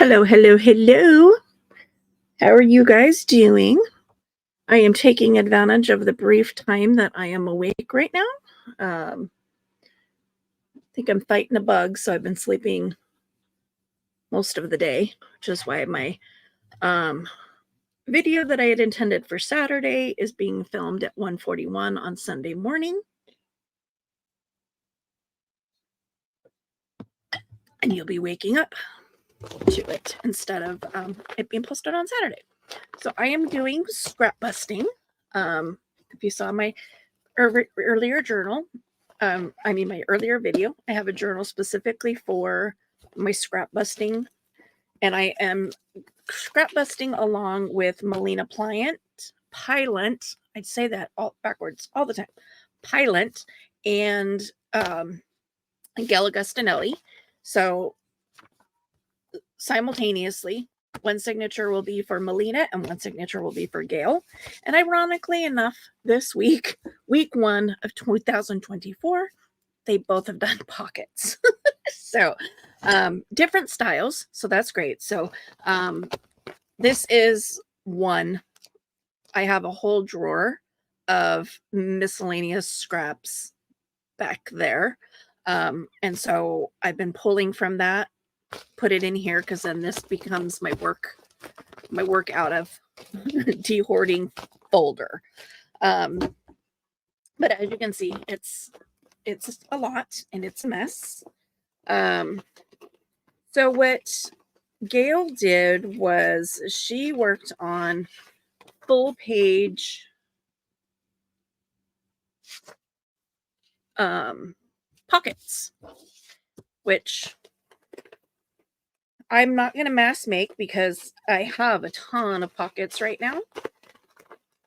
Hello, hello, hello. How are you guys doing? I am taking advantage of the brief time that I am awake right now. I think I'm fighting a bug, so I've been sleeping most of the day, which is why my um, video that I had intended for Saturday is being filmed at 1:41 on Sunday morning. And you'll be waking up to it instead of it being posted on Saturday. So I am doing scrap busting. If you saw my earlier journal, my earlier video, I have a journal specifically for my scrap busting, and I am scrap busting along with Melina Pilot. I'd say that all backwards all the time. Pilot and Gail Agustinelli. So simultaneously, one signature will be for Melina and one signature will be for Gail. And ironically enough, this week 1 of 2024, they both have done pockets. So different styles. So that's great. So this is one. I have a whole drawer of miscellaneous scraps back there. And so I've been pulling from that, put it in here, because then this becomes my work out of de-hoarding folder. But as you can see, it's a lot and it's a mess. So what Gail did was she worked on full page pockets, which I'm not going to mass make because I have a ton of pockets right now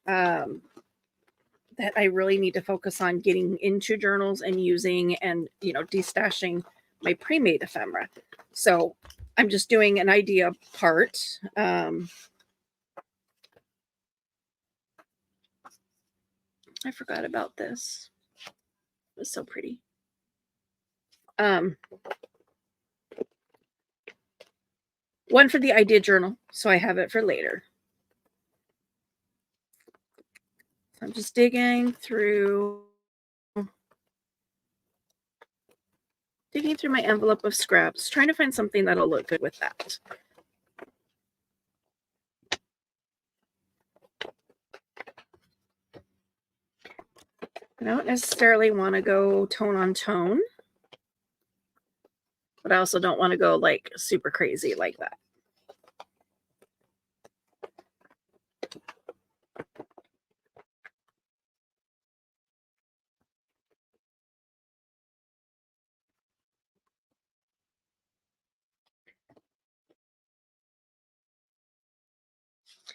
that I really need to focus on getting into journals and using, and destashing my pre-made ephemera. So I'm just doing an idea part. I forgot about this. It was so pretty. One for the idea journal, so I have it for later. I'm just digging through my envelope of scraps, trying to find something that'll look good with that. I don't necessarily want to go tone on tone, but I also don't want to go like super crazy like that.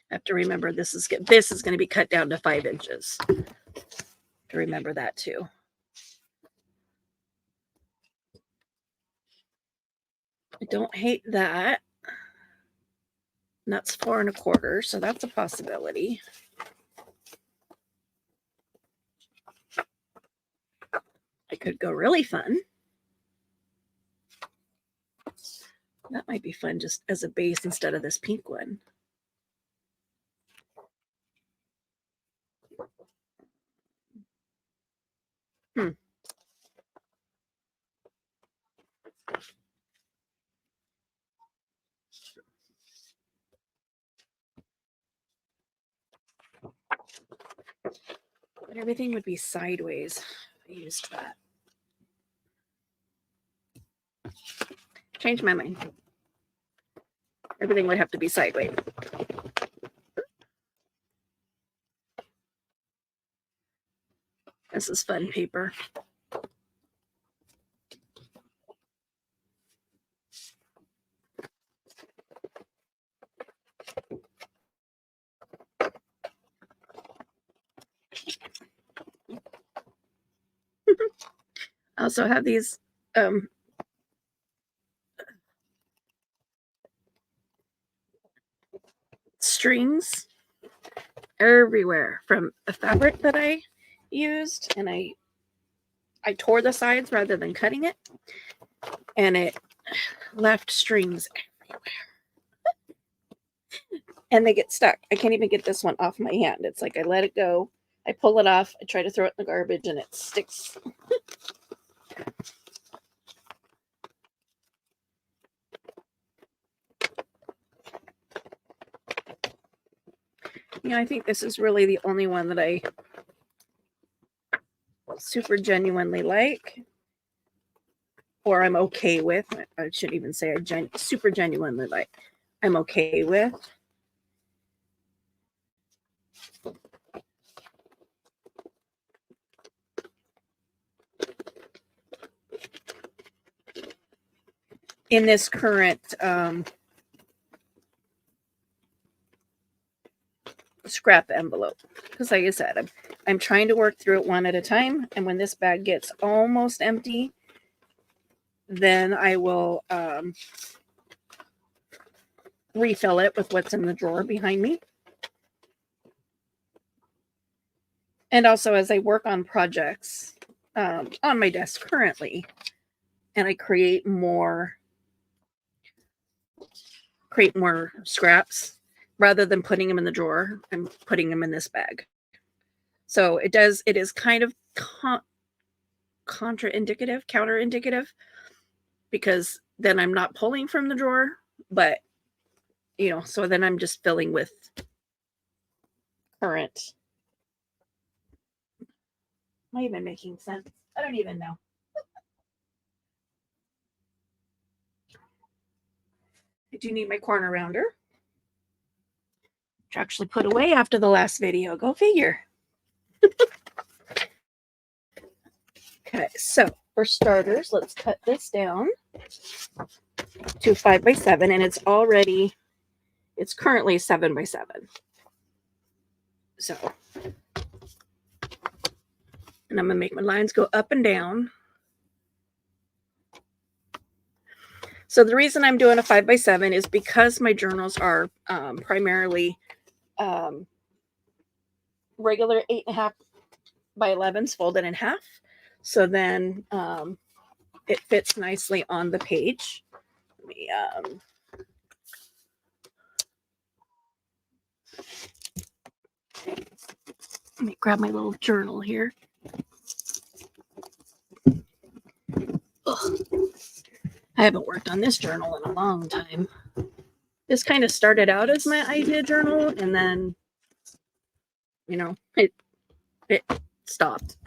I have to remember this is going to be cut down to 5 inches. To remember that too. I don't hate that. And that's 4 1/4, so that's a possibility. I could go really fun. That might be fun just as a base instead of this pink one. But everything would be sideways if I used that. Change my mind. Everything would have to be sideways. This is fun paper. I also have these strings everywhere from a fabric that I used, and I tore the sides rather than cutting it, and it left strings everywhere. and they get stuck. I can't even get this one off my hand. It's like I let it go, I pull it off, I try to throw it in the garbage, and it sticks. You know, I think this is really the only one that I super genuinely like, or I'm okay with. I shouldn't even say super genuinely like. I'm okay with. In this current scrap envelope, because like I said, I'm trying to work through it one at a time, and when this bag gets almost empty, then I will refill it with what's in the drawer behind me. And also, as I work on projects on my desk currently, and I create more scraps, rather than putting them in the drawer, I'm putting them in this bag. So it is kind of counterindicative, because then I'm not pulling from the drawer, but so then I'm just filling with current. Am I even making sense? I don't even know. I do need my corner rounder, which I actually put away after the last video. Go figure. Okay, so for starters, let's cut this down to 5x7, and it's currently 7x7. So, and I'm gonna make my lines go up and down. So the reason I'm doing a 5x7 is because my journals are primarily regular 8.5 by 11s folded in half. So then it fits nicely on the page. Let me grab my little journal here. Ugh. I haven't worked on this journal in a long time. This kind of started out as my idea journal, and then, it stopped.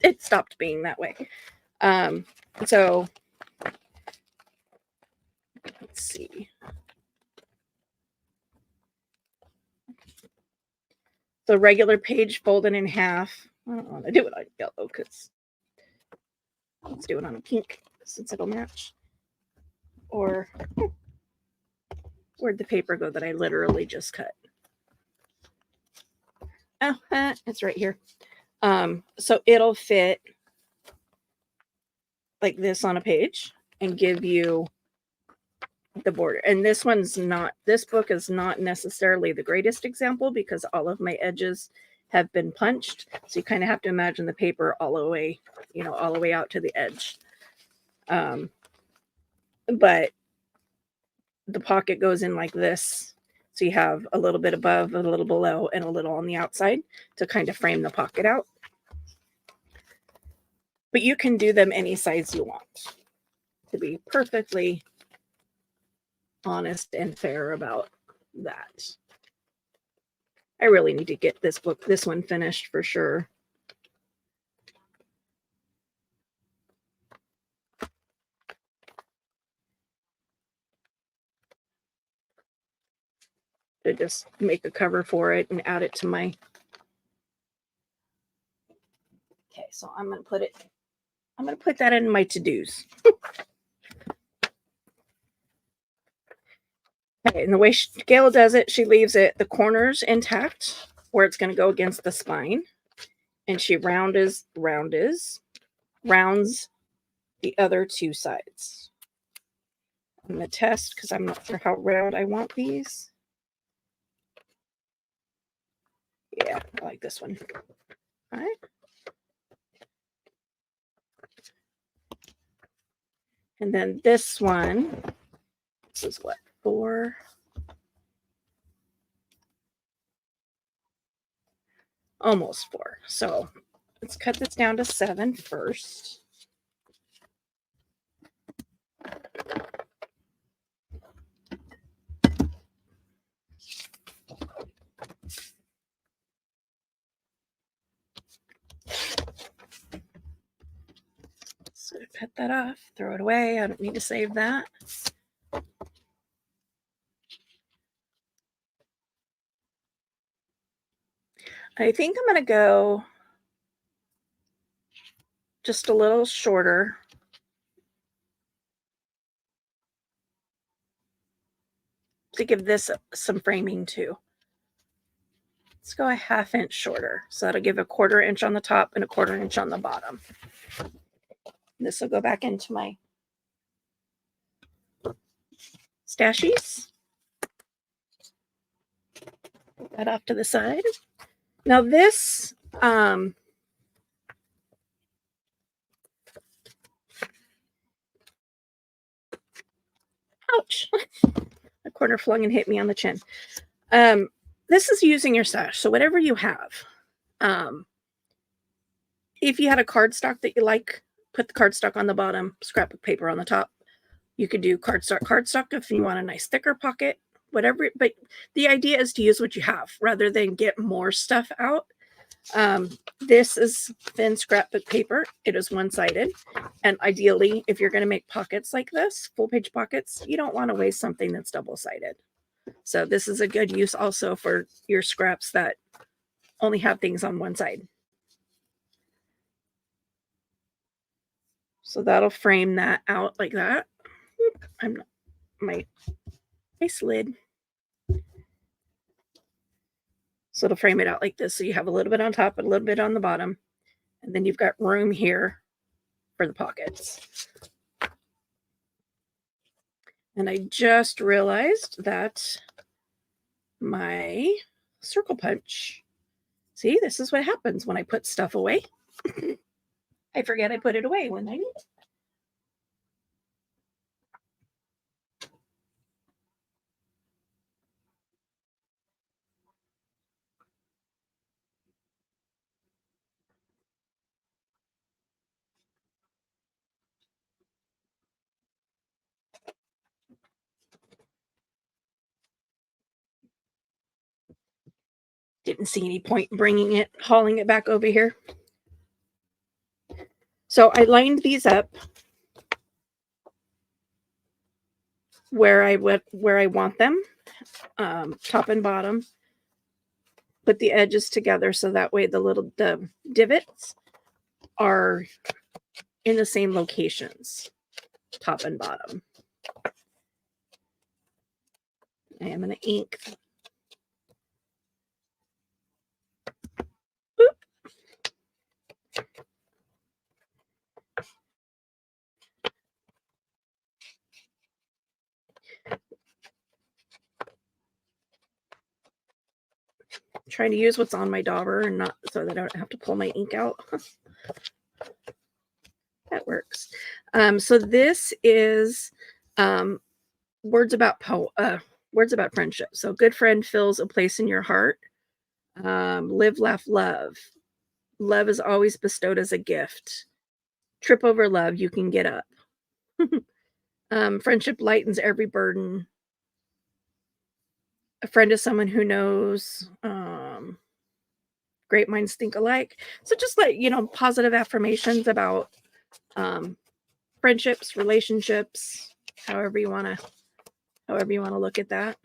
It stopped being that way. So let's see. The regular page folded in half. I don't want to do it on yellow because let's do it on a pink since it'll match. Or where'd the paper go that I literally just cut? Oh, it's right here. So it'll fit like this on a page and give you the border. And this book is not necessarily the greatest example because all of my edges have been punched. So you kind of have to imagine the paper all the way out to the edge. But the pocket goes in like this. So you have a little bit above, a little below, and a little on the outside to kind of frame the pocket out. But you can do them any size you want, to be perfectly honest and fair about that. I really need to get this one finished for sure. To just make a cover for it and add it to my. Okay, so I'm gonna put that in my to-dos. Okay, and the way Gail does it, she leaves the corners intact where it's going to go against the spine, and she rounds the other two sides. I'm going to test because I'm not sure how round I want these. Yeah, I like this one. All right. And then this one, this is what, 4, almost 4. So let's cut this down to 7 first. So cut that off, throw it away. I don't need to save that. I think I'm going to go just a little shorter. To give this some framing too. Let's go a 1/2 inch shorter. So that'll give a 1/4 inch on the top and a 1/4 inch on the bottom. This will go back into my stashies. Put that off to the side. Now this, ouch. A corner flung and hit me on the chin. This is using your stash. So whatever you have. If you had a cardstock that you like, put the cardstock on the bottom, scrapbook paper on the top. You could do cardstock if you want a nice thicker pocket, whatever. But the idea is to use what you have rather than get more stuff out. This is thin scrapbook paper. It is one-sided. And ideally, if you're going to make pockets like this, full-page pockets, you don't want to waste something that's double-sided. So this is a good use also for your scraps that only have things on one side. So that'll frame that out like that. I'm not, my slid. So it'll frame it out like this. So you have a little bit on top and a little bit on the bottom. And then you've got room here for the pockets. And I just realized that my circle punch, see, this is what happens when I put stuff away. I forget I put it away when I need it. Didn't see any point in hauling it back over here. So I lined these up where I want them, top and bottom. Put the edges together so that way the divots are in the same locations, top and bottom. I am going to ink. Trying to use what's on my dauber and not so that I don't have to pull my ink out. That works. So this is words about friendship. So good friend fills a place in your heart. Live, laugh, love. Love is always bestowed as a gift. Trip over love, you can get up. Friendship lightens every burden. A friend is someone who knows. Great minds think alike. So just positive affirmations about friendships, relationships, however you want to look at that.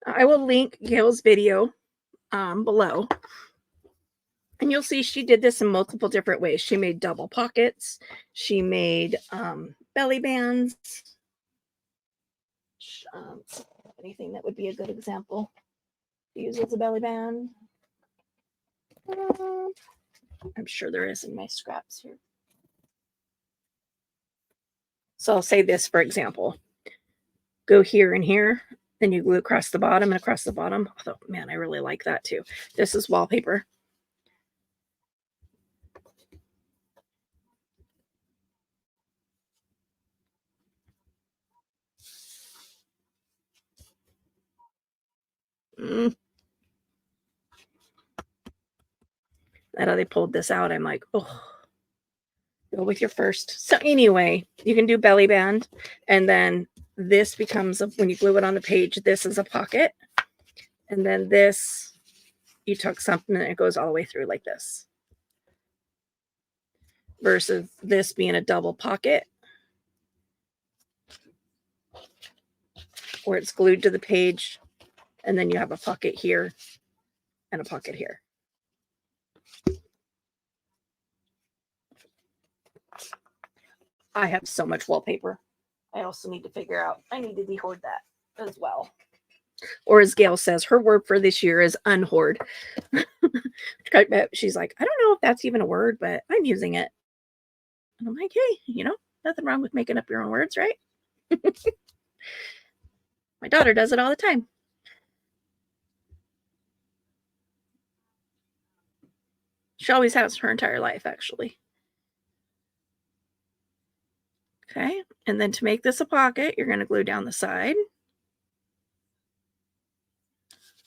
I will link Gail's video below. And you'll see she did this in multiple different ways. She made double pockets. She made belly bands. Anything that would be a good example to use as a belly band. I'm sure there is in my scraps here. So I'll say this, for example, go here and here, then you glue across the bottom and across the bottom. Oh, man, I really like that too. This is wallpaper. That how they pulled this out. I'm like, oh, go with your first. So anyway, you can do belly band, and then this becomes when you glue it on the page, this is a pocket, and then this, you tuck something and it goes all the way through like this, versus this being a double pocket where it's glued to the page, and then you have a pocket here and a pocket here. I have so much wallpaper. I also need to figure out, I need to de-hoard that as well. Or as Gail says, her word for this year is unhoard. She's like, I don't know if that's even a word, but I'm using it. And I'm like, hey, nothing wrong with making up your own words, right? My daughter does it all the time. She always has her entire life, actually. Okay, and then to make this a pocket, you're going to glue down the side.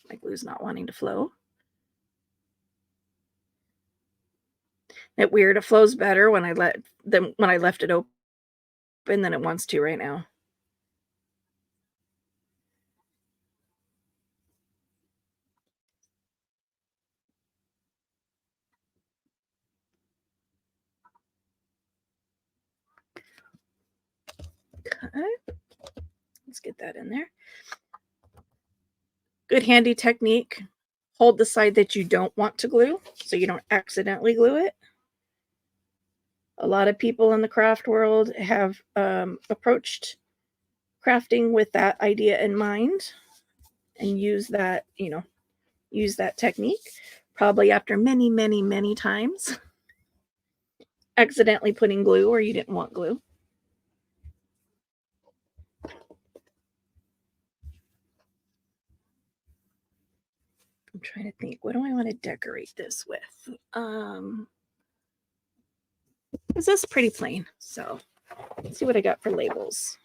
My glue's not wanting to flow. It's weird. It flows better when I left it open than it wants to right now. Okay, let's get that in there. Good handy technique. Hold the side that you don't want to glue so you don't accidentally glue it. A lot of people in the craft world have approached crafting with that idea in mind and use that technique, probably after many, many, many times accidentally putting glue where you didn't want glue. I'm trying to think, what do I want to decorate this with? This is pretty plain, so let's see what I got for labels.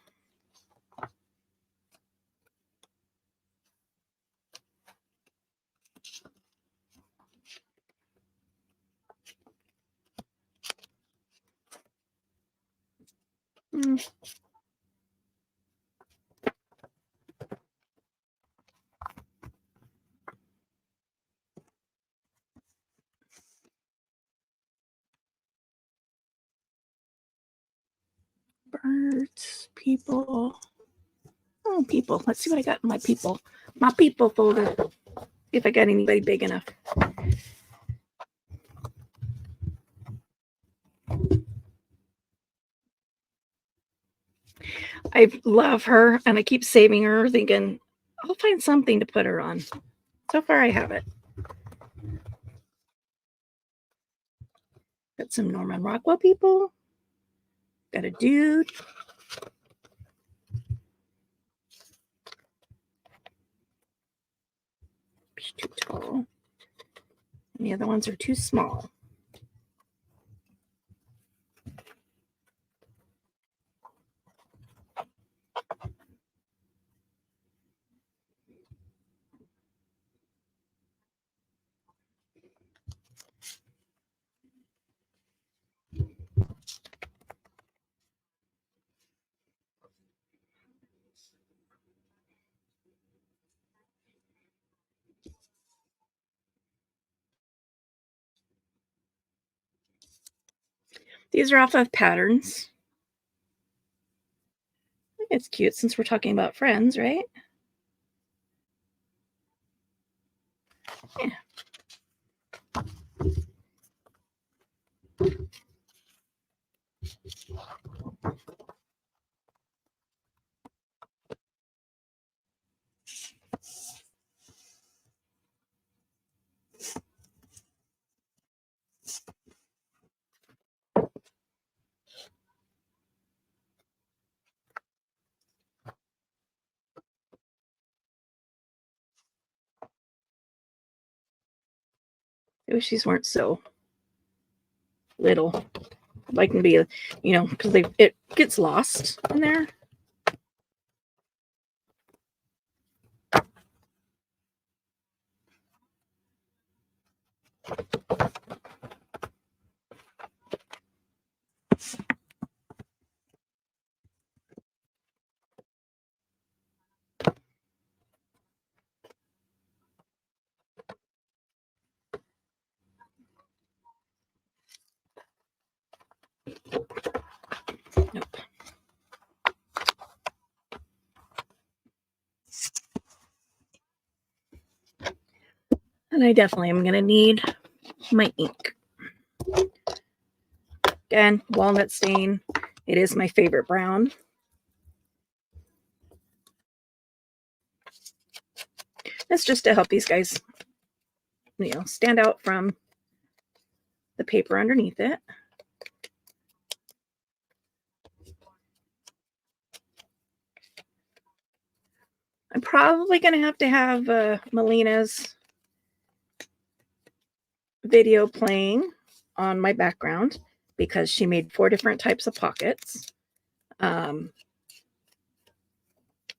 Birds, people. Oh, people. Let's see what I got in my people folder. If I got anybody big enough. I love her, and I keep saving her, thinking I'll find something to put her on. So far, I have it. Got some Norman Rockwell people. Got a dude. He's too tall. And the other ones are too small. These are off of patterns. It's cute since we're talking about friends, right? Yeah. I wish these weren't so little. I'd like them to be, you know, because it gets lost in there. Nope. And I definitely am going to need my ink. Again, walnut stain. It is my favorite brown. It's just to help these guys, you know, stand out from the paper underneath it. I'm probably going to have Melina's video playing on my background because she made 4 different types of pockets. And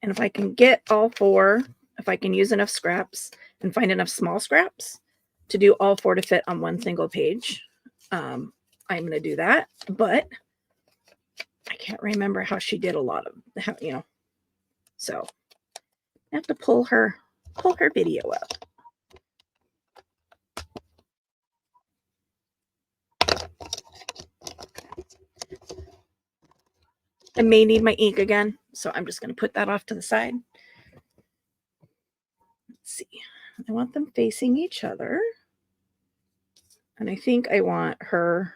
if I can get all 4, if I can use enough scraps and find enough small scraps to do all 4 to fit on one single page, I'm going to do that. But I can't remember how she did a lot of, how, you know, so I have to pull her video up. I may need my ink again, so I'm just going to put that off to the side. Let's see. I want them facing each other. And I think I want her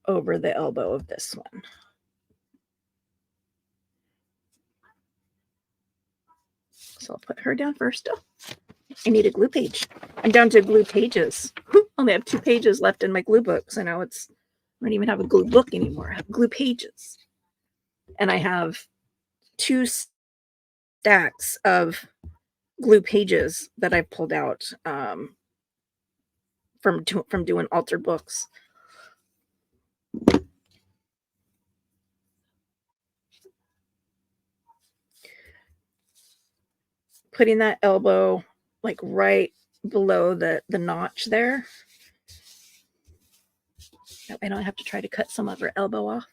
over the elbow of this one. So I'll put her down first. Oh, I need a glue page. I'm down to glue pages. Only have 2 pages left in my glue book. So now I don't even have a glue book anymore. I have glue pages. And I have 2 stacks of glue pages that I've pulled out from doing altered books. Putting that elbow like right below the notch there. I don't have to try to cut some of her elbow off.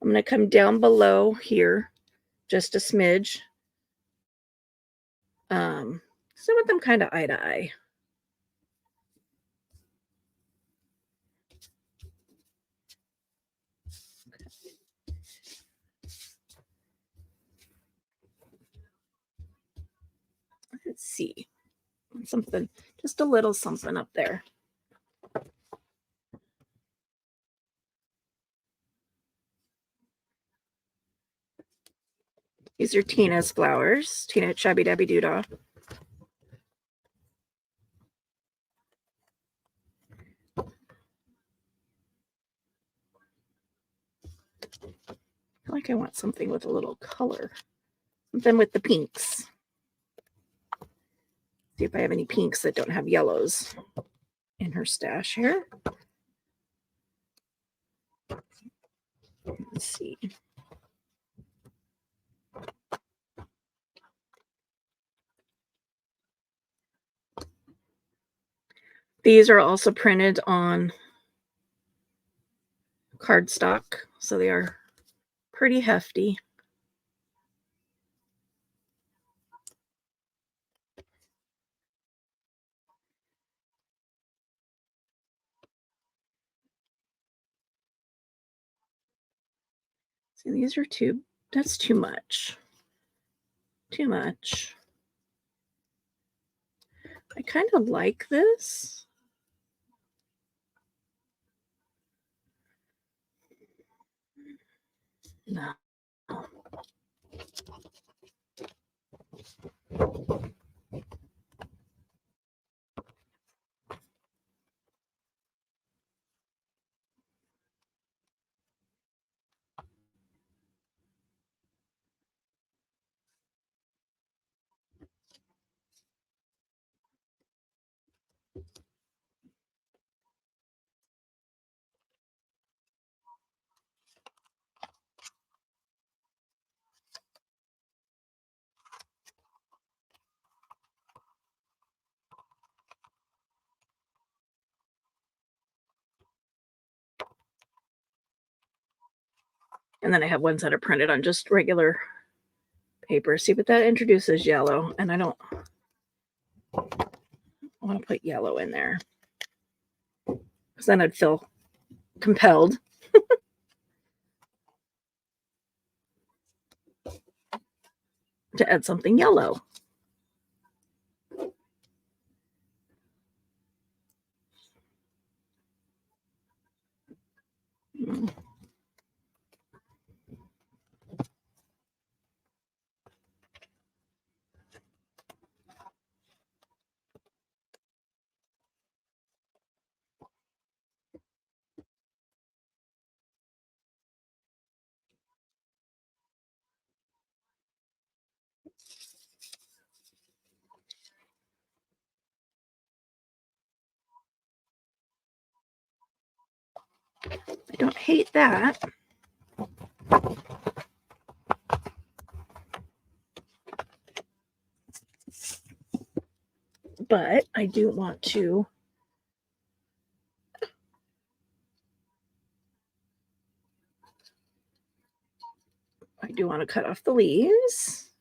I'm going to come down below here just a smidge. So I want them kind of eye to eye. Let's see. Something, just a little something up there. These are Tina's flowers. Tina Shabby Dabby Doodah. I feel like I want something with a little color. Something with the pinks. See if I have any pinks that don't have yellows in her stash here. Let's see. These are also printed on cardstock, so they are pretty hefty. See, these are that's too much. Too much. I kind of like this. No. And then I have ones that are printed on just regular paper. See, but that introduces yellow, and I don't want to put yellow in there because then I'd feel compelled to add something yellow. I don't hate that. But I do want to cut off the leaves.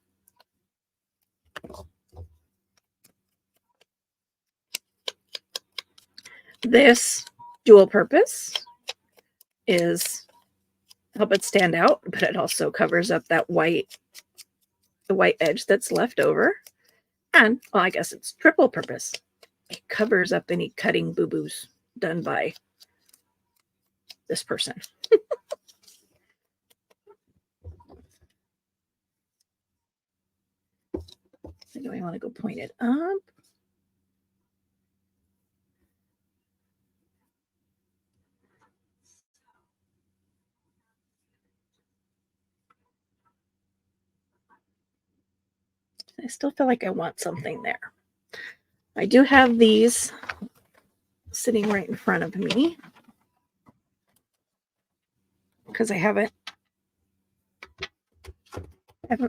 This dual purpose is help it stand out, but it also covers up that the white edge that's left over. And, well, I guess it's triple purpose. It covers up any cutting boo-boos done by this person. Do I want to go point it up? I still feel like I want something there. I do have these sitting right in front of me because I haven't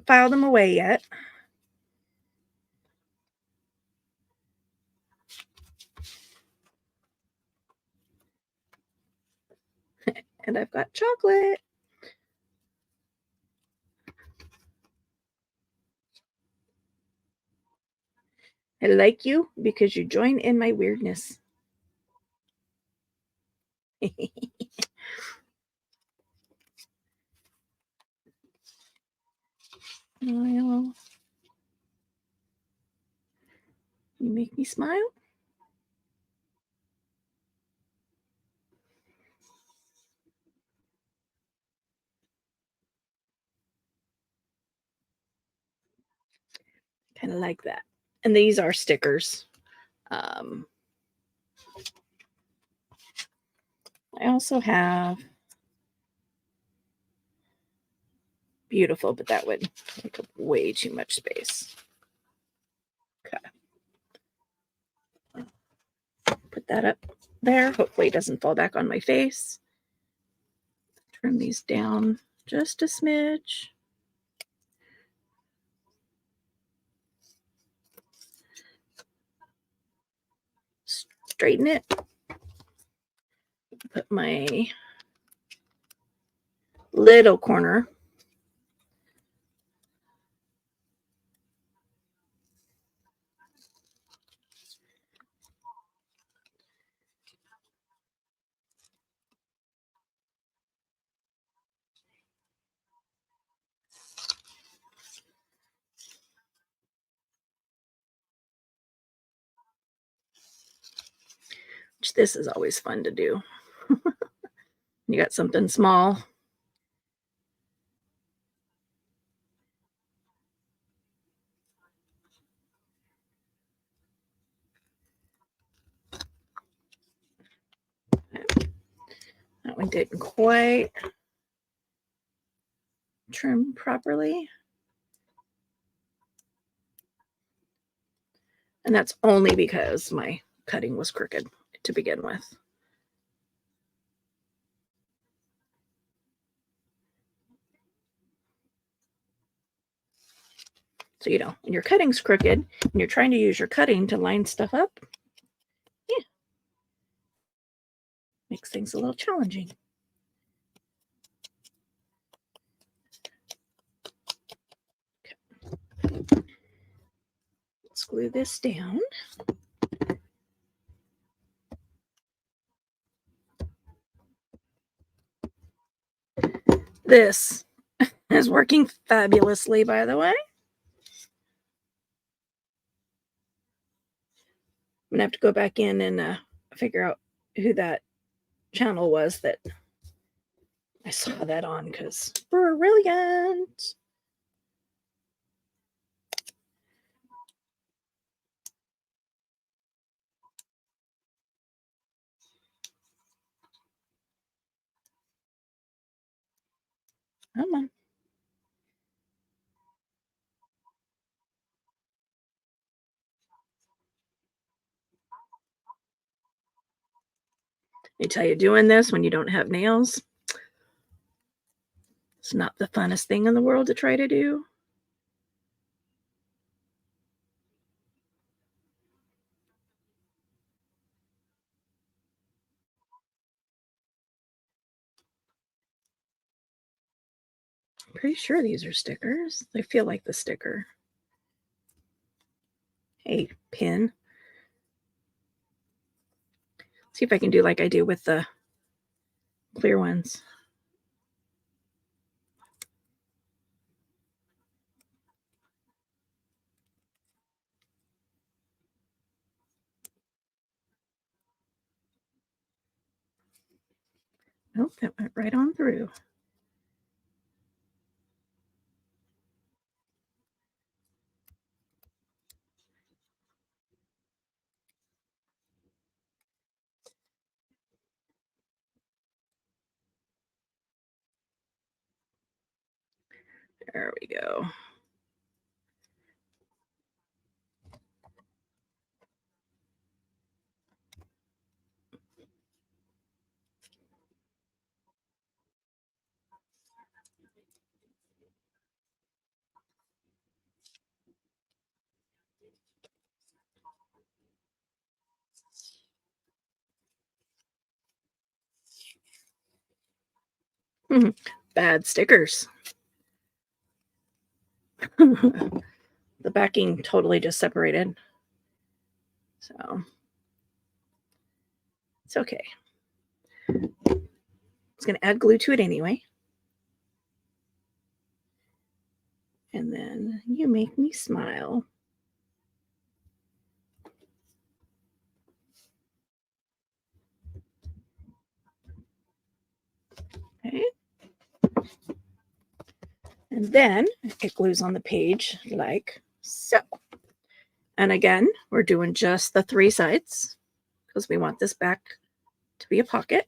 filed them away yet. And I've got chocolate. I like you because you join in my weirdness. Well, you make me smile. Kind of like that. And these are stickers. I also have beautiful, but that would take up way too much space. Okay. Put that up there. Hopefully it doesn't fall back on my face. Trim these down just a smidge. Straighten it. Put my little corner which this is always fun to do. You got something small. That one didn't quite trim properly. And that's only because my cutting was crooked to begin with. So, when your cutting's crooked and you're trying to use your cutting to line stuff up, yeah, makes things a little challenging. glue this down. This is working fabulously, by the way. I'm going to have to go back in and figure out who that channel was that I saw that on, because brilliant. Come on. I tell you, doing this when you don't have nails, it's not the funnest thing in the world to try to do. I'm pretty sure these are stickers. They feel like the sticker. Hey, pin. See if I can do like I do with the clear ones. Nope, that went right on through. There we go. Bad stickers. The backing totally just separated. So it's okay. I was going to add glue to it anyway. And then you make me smile. Okay. And then it glues on the page like so. And again, we're doing just the 3 sides because we want this back to be a pocket.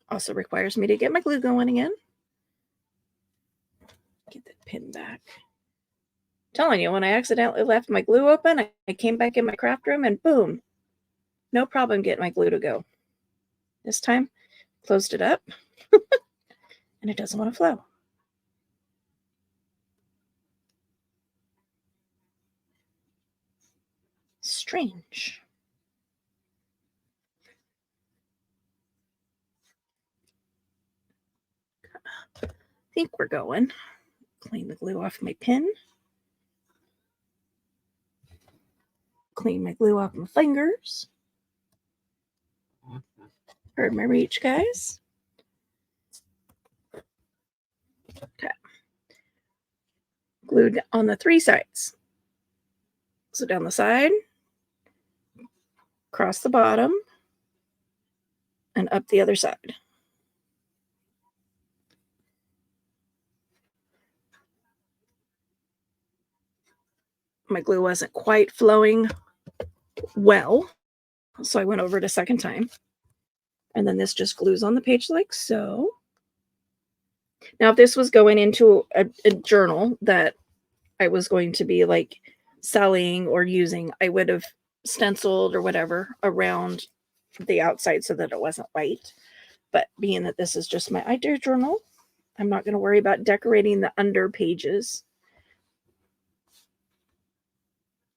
Also requires me to get my glue going again. Get the pin back. I'm telling you, when I accidentally left my glue open, I came back in my craft room and boom, no problem getting my glue to go. This time, closed it up and it doesn't want to flow. Strange. I think we're going. Clean the glue off my pin. Clean my glue off my fingers. Heard my reach, guys. Okay. Glued on the 3 sides. So down the side, across the bottom, and up the other side. My glue wasn't quite flowing well, so I went over it a second time. And then this just glues on the page like so. Now, if this was going into a journal that I was going to be like selling or using, I would have stenciled or whatever around the outside so that it wasn't white. But being that this is just my idea journal, I'm not going to worry about decorating the under pages.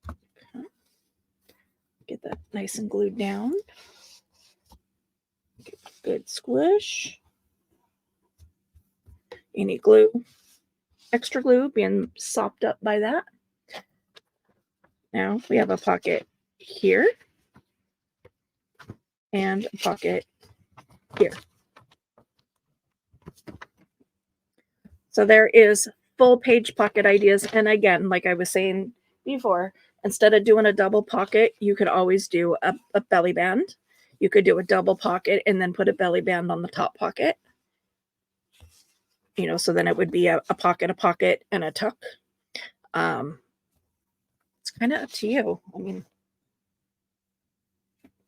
Okay. Get that nice and glued down. Good squish. Any glue, extra glue being sopped up by that. Now we have a pocket here and a pocket here. So there is full page pocket ideas. And again, like I was saying before, instead of doing a double pocket, you could always do a belly band. You could do a double pocket and then put a belly band on the top pocket. You know, so then it would be a pocket, and a tuck. It's kind of up to you. I mean,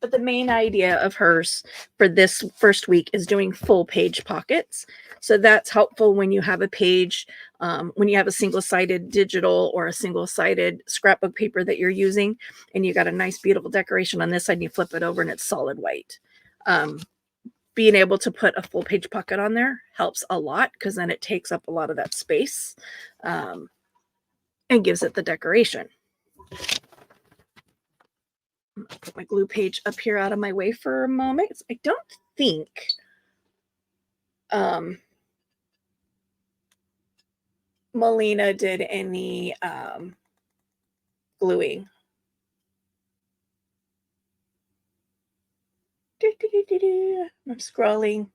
but the main idea of hers for this first week is doing full page pockets. So that's helpful when you have a page, when you have a single-sided digital or a single-sided scrapbook paper that you're using, and you got a nice, beautiful decoration on this side, and you flip it over and it's solid white. Being able to put a full page pocket on there helps a lot because then it takes up a lot of that space and gives it the decoration. I'm gonna put my glue page up here out of my way for a moment. I don't think Melina did any gluing. I'm scrolling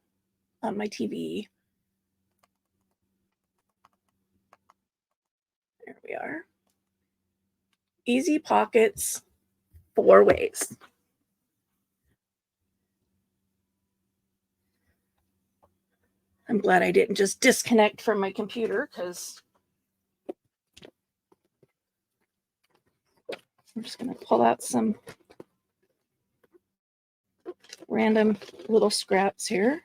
on my TV. There we are. Easy pockets 4 ways. I'm glad I didn't just disconnect from my computer because I'm just going to pull out some random little scraps here.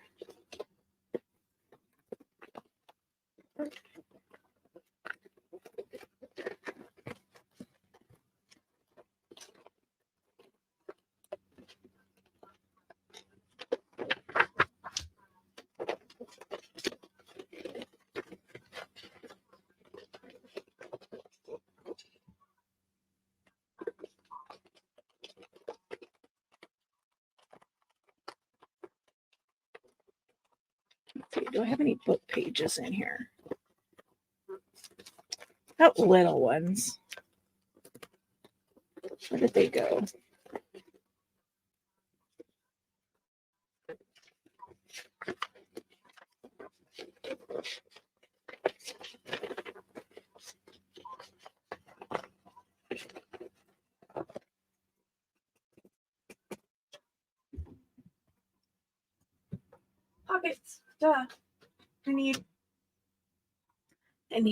Let's see, do I have any book pages in here? Not little ones. Where did they go? Pockets. Duh. I need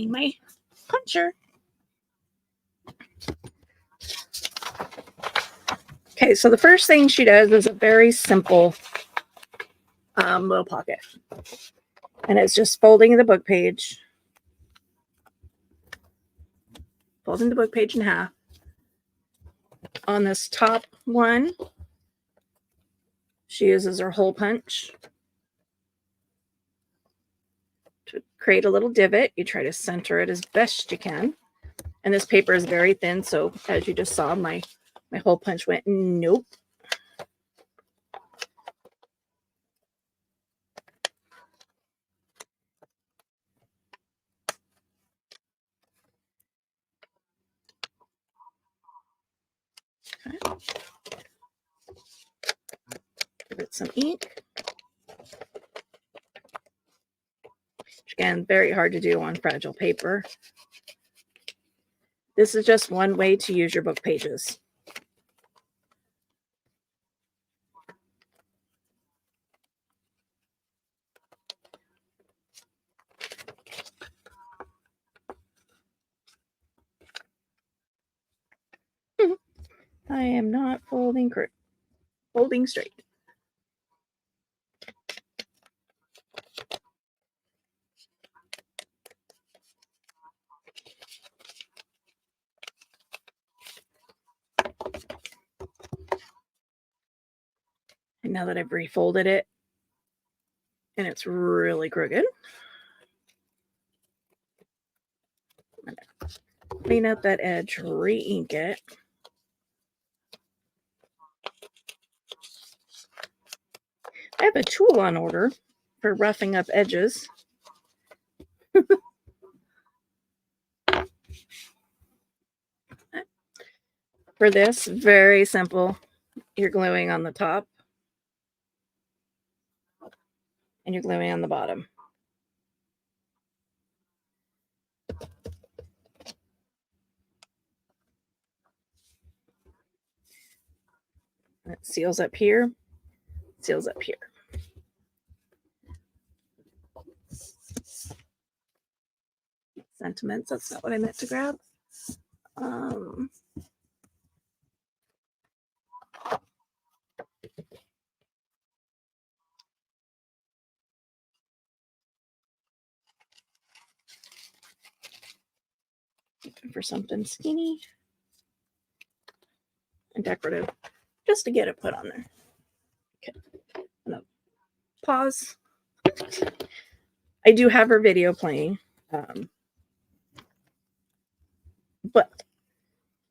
my puncher. Okay, so the first thing she does is a very simple little pocket. And it's just folding the book page. Folding the book page in half. On this top one, she uses her hole punch to create a little divot. You try to center it as best you can. And this paper is very thin, so as you just saw, my hole punch went nope. Okay. Give it some ink. Which again, very hard to do on fragile paper. This is just one way to use your book pages. I am not folding correct. Folding straight. And now that I've refolded it, and it's really crooked, I'm gonna clean up that edge, re-ink it. I have a tool on order for roughing up edges. For this, very simple. You're gluing on the top and you're gluing on the bottom. And it seals up here, seals up here. Sentiments, that's not what I meant to grab. Looking for something skinny and decorative, just to get it put on there. Okay, I'm gonna pause. I do have her video playing, but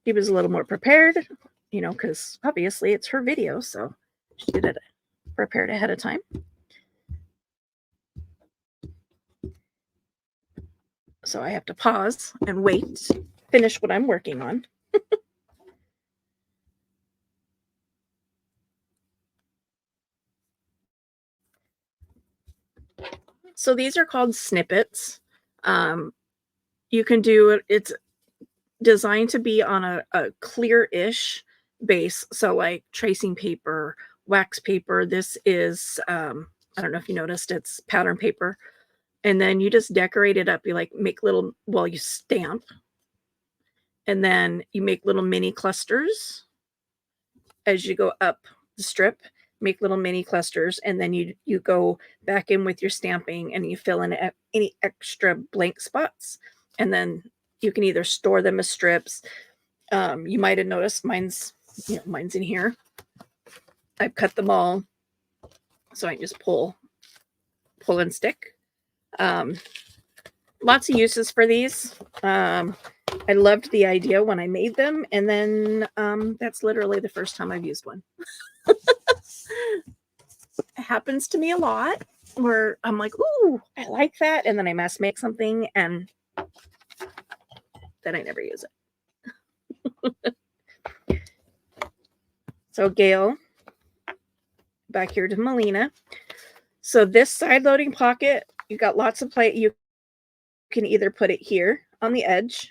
she was a little more prepared, you know, because obviously it's her video, so she did it prepared ahead of time. So I have to pause and wait, finish what I'm working on. So these are called snippets. You can do it, it's designed to be on a clear-ish base. So like tracing paper, wax paper. This is, I don't know if you noticed, it's pattern paper. And then you just decorate it up. You like make little, well, you stamp. And then you make little mini clusters as you go up the strip, make little mini clusters, and then you go back in with your stamping and you fill in any extra blank spots. And then you can either store them as strips. You might have noticed mine's in here. I've cut them all, so I can just pull and stick. Lots of uses for these. I loved the idea when I made them, and then that's literally the first time I've used one. It happens to me a lot where I'm like, ooh, I like that, and then I must make something, and then I never use it. So Gail, back here to Melina. So this side loading pocket, you got lots of play. You can either put it here on the edge.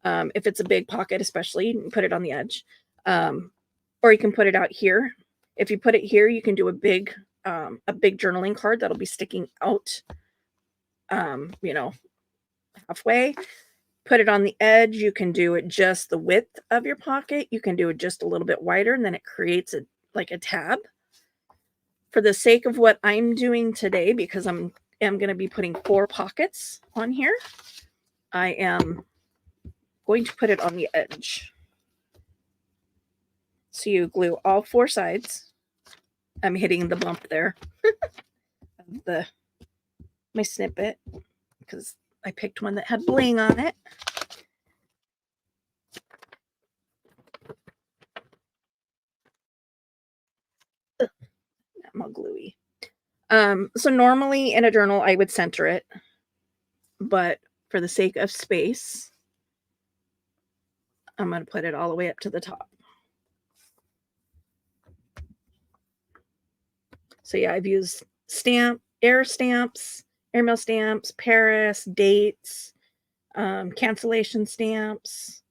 If it's a big pocket, especially, you can put it on the edge. Or you can put it out here. If you put it here, you can do a big journaling card that'll be sticking out, halfway. Put it on the edge. You can do it just the width of your pocket. You can do it just a little bit wider, and then it creates a tab. For the sake of what I'm doing today, because I'm going to be putting 4 pockets on here, I am going to put it on the edge. So you glue all 4 sides. I'm hitting the bump there of my snippet because I picked one that had bling on it. Ugh, I'm all gluey. So normally in a journal I would center it, but for the sake of space, I'm going to put it all the way up to the top. So yeah, I've used airmail stamps, Paris, dates, cancellation stamps,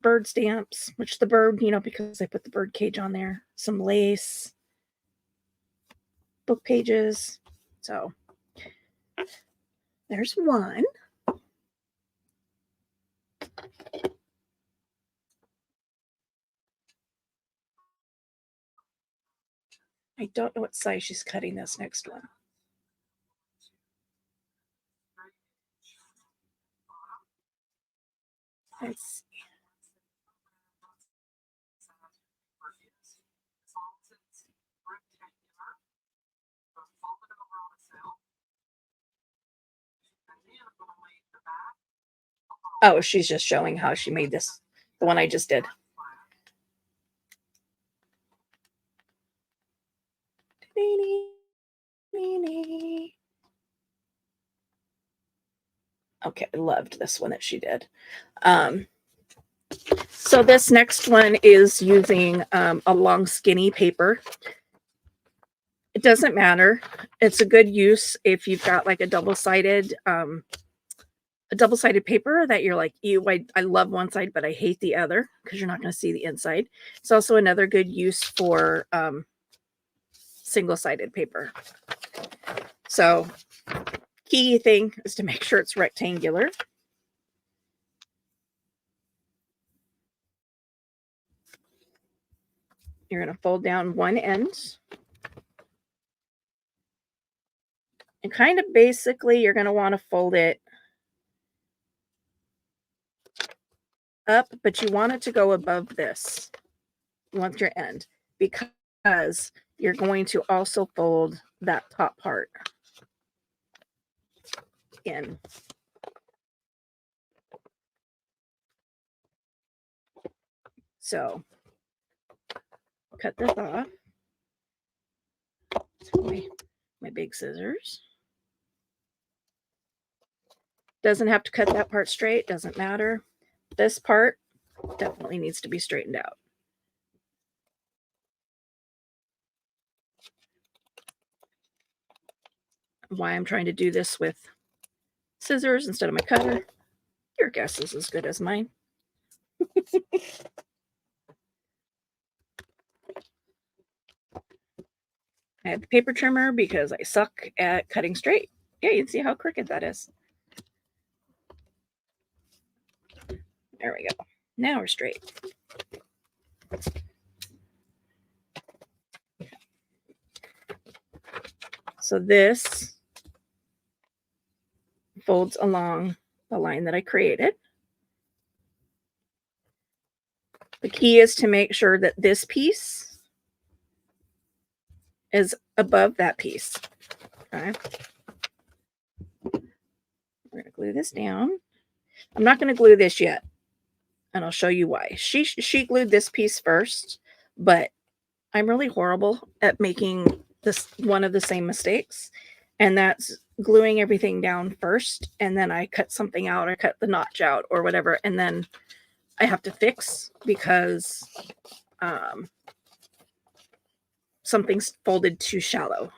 bird stamps, which the bird, because I put the bird cage on there, some lace, book pages. So there's one. I don't know what size she's cutting this next one. Let's see. Oh, she's just showing how she made this, the one I just did. Okay, I loved this one that she did. So this next one is using a long skinny paper. It doesn't matter. It's a good use if you've got like a double-sided paper that you're like, ew, I love one side, but I hate the other, because you're not going to see the inside. It's also another good use for single-sided paper. So key thing is to make sure it's rectangular. You're going to fold down one end. And kind of basically, you're going to want to fold it up, but you want it to go above this. You want your end, because you're going to also fold that top part in. So cut this off. My big scissors. Doesn't have to cut that part straight, doesn't matter. This part definitely needs to be straightened out. Why I'm trying to do this with scissors instead of my cutter, your guess is as good as mine. I have the paper trimmer because I suck at cutting straight. Yeah, you can see how crooked that is. There we go. Now we're straight. So this folds along the line that I created. The key is to make sure that this piece is above that piece. Okay. We're going to glue this down. I'm not going to glue this yet, and I'll show you why. She glued this piece first, but I'm really horrible at making this one of the same mistakes, and that's gluing everything down first, and then I cut something out, or cut the notch out or whatever, and then I have to fix because something's folded too shallow.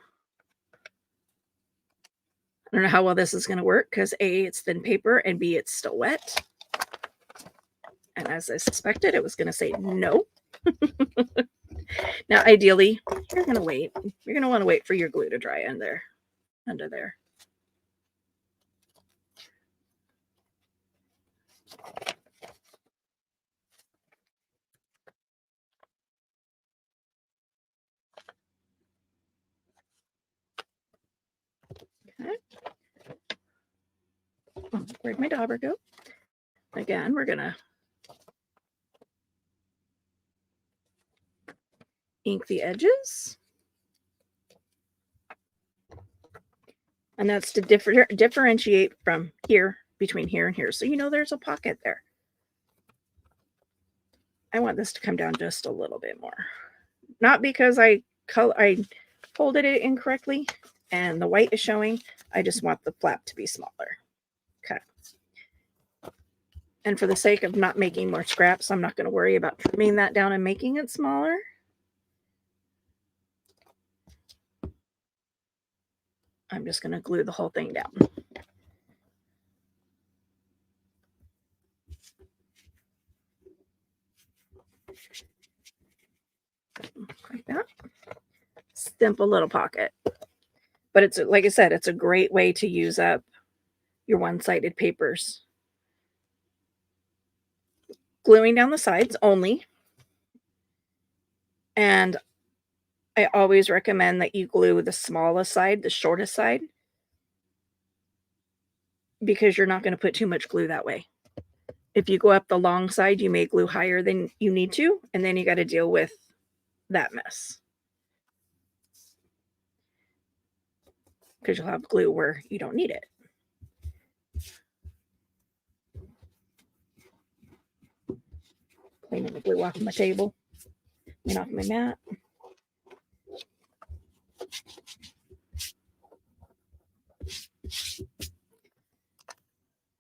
I don't know how well this is going to work, because A, it's thin paper, and B, it's still wet. And as I suspected, it was going to say no. Now, ideally, you're going to wait. You're going to want to wait for your glue to dry in there, under there. Okay. Oh, where'd my dauber go? Again, we're going to ink the edges. And that's to differentiate from here, between here and here. So you know there's a pocket there. I want this to come down just a little bit more. Not because I folded it incorrectly and the white is showing. I just want the flap to be smaller. Okay. And for the sake of not making more scraps, I'm not going to worry about trimming that down and making it smaller. I'm just going to glue the whole thing down. Like that. Simple little pocket. But it's, like I said, it's a great way to use up your one-sided papers. Gluing down the sides only. And I always recommend that you glue the smallest side, the shortest side, because you're not going to put too much glue that way. If you go up the long side, you may glue higher than you need to, and then you got to deal with that mess. Because you'll have glue where you don't need it. Cleaning the glue off my table and off my mat.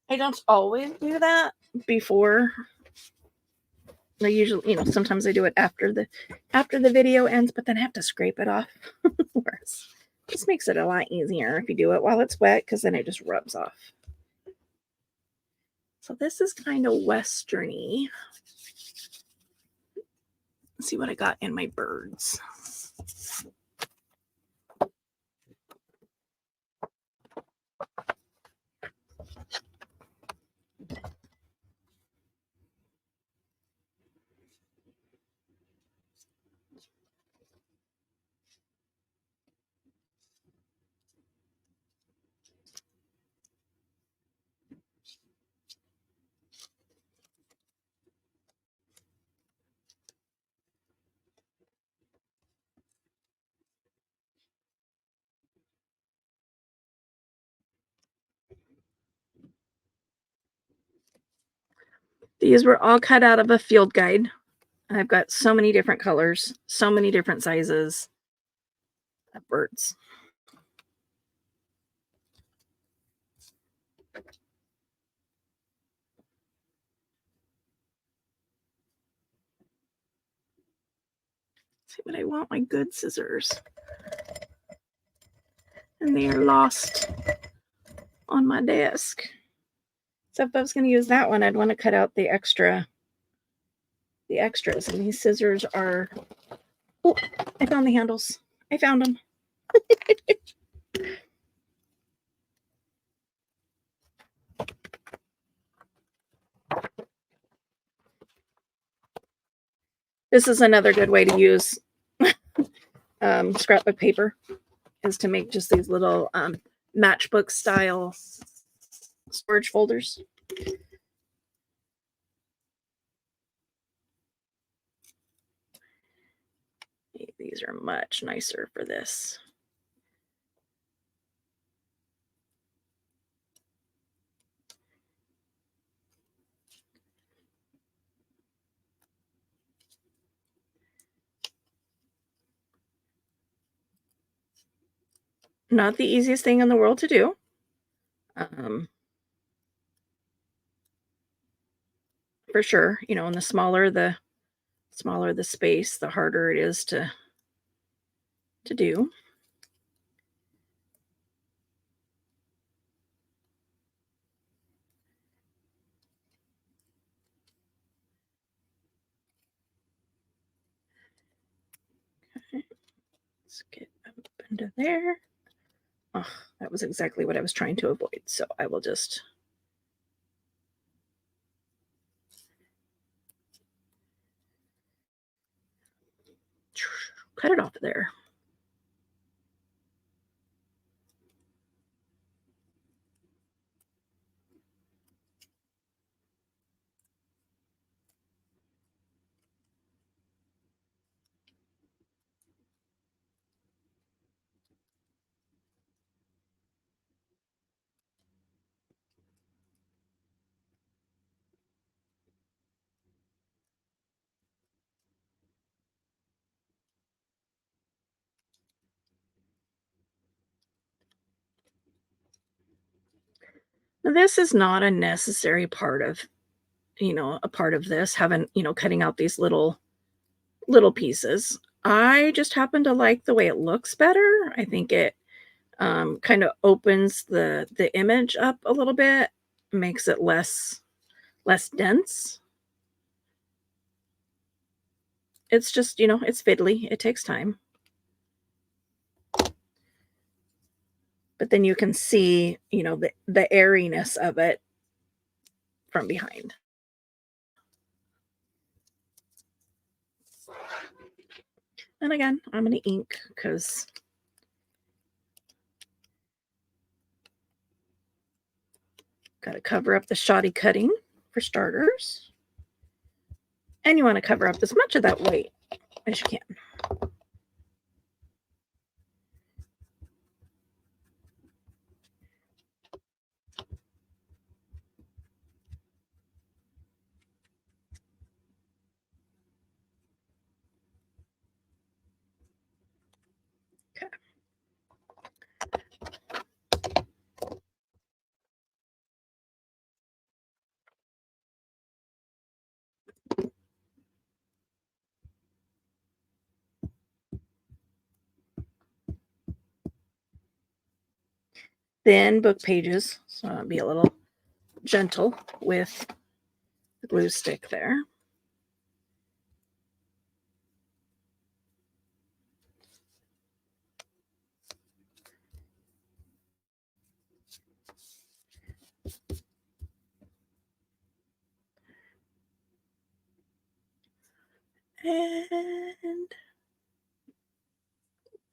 I don't always do that before I usually, sometimes I do it after the video ends, but then I have to scrape it off. Whereas this makes it a lot easier if you do it while it's wet, because then it just rubs off. So this is kind of westerny. Let's see what I got in my birds. These were all cut out of a field guide. I've got so many different colors, so many different sizes of birds. See what I want, my good scissors. And they are lost on my desk. So if I was going to use that one, I'd want to cut out the extras. And these scissors are, oh, I found the handles. I found them. This is another good way to use scrapbook paper, is to make just these little matchbook style storage folders. These are much nicer for this. Not the easiest thing in the world to do. For sure, and the smaller the space, the harder it is to do. Okay. Let's get up into there. Oh, that was exactly what I was trying to avoid. So I will just cut it off there. Now, this is not a necessary part of, this, having, cutting out these little pieces. I just happen to like the way it looks better. I think it kind of opens the image up a little bit, makes it less dense. It's just, it's fiddly. It takes time. But then you can see, the airiness of it from behind. And again, I'm going to ink because got to cover up the shoddy cutting for starters. And you want to cover up as much of that white as you can. Okay. thin book pages, so I'll be a little gentle with the glue stick there. And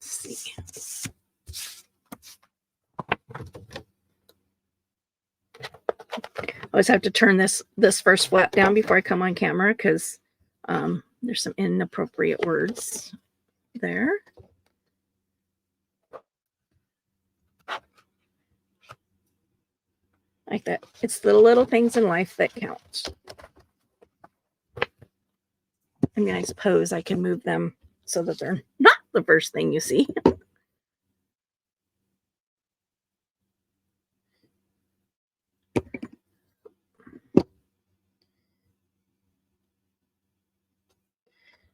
let's see. I always have to turn this first flap down before I come on camera because there's some inappropriate words there. Like that. It's the little things in life that count. I mean, I suppose I can move them so that they're not the first thing you see.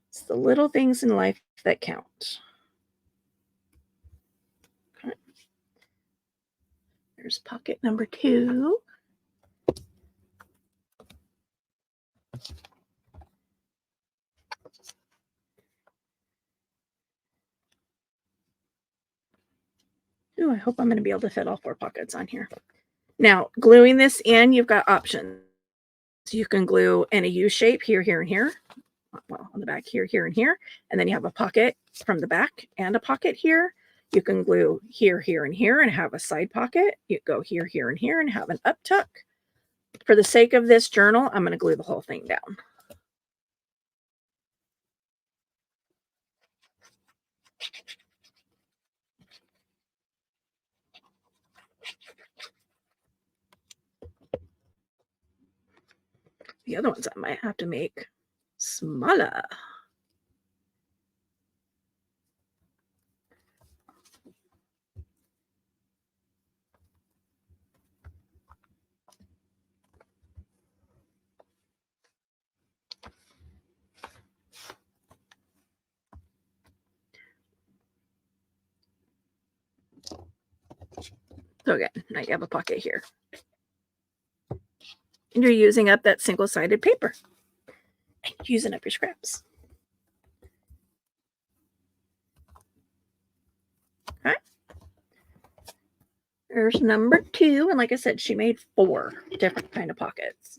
It's the little things in life that count. Okay. There's pocket number 2. Ooh, I hope I'm going to be able to fit all 4 pockets on here. Now, gluing this in, you've got options. You can glue in a U shape here, here, and here. Well, on the back here, here, and here. And then you have a pocket from the back and a pocket here. You can glue here, here, and here and have a side pocket. You go here, here, and here and have an up tuck. For the sake of this journal, I'm going to glue the whole thing down. The other ones I might have to make smaller. So again, now you have a pocket here. And you're using up that single-sided paper. And using up your scraps. Okay. There's number 2. And like I said, she made 4 different kind of pockets.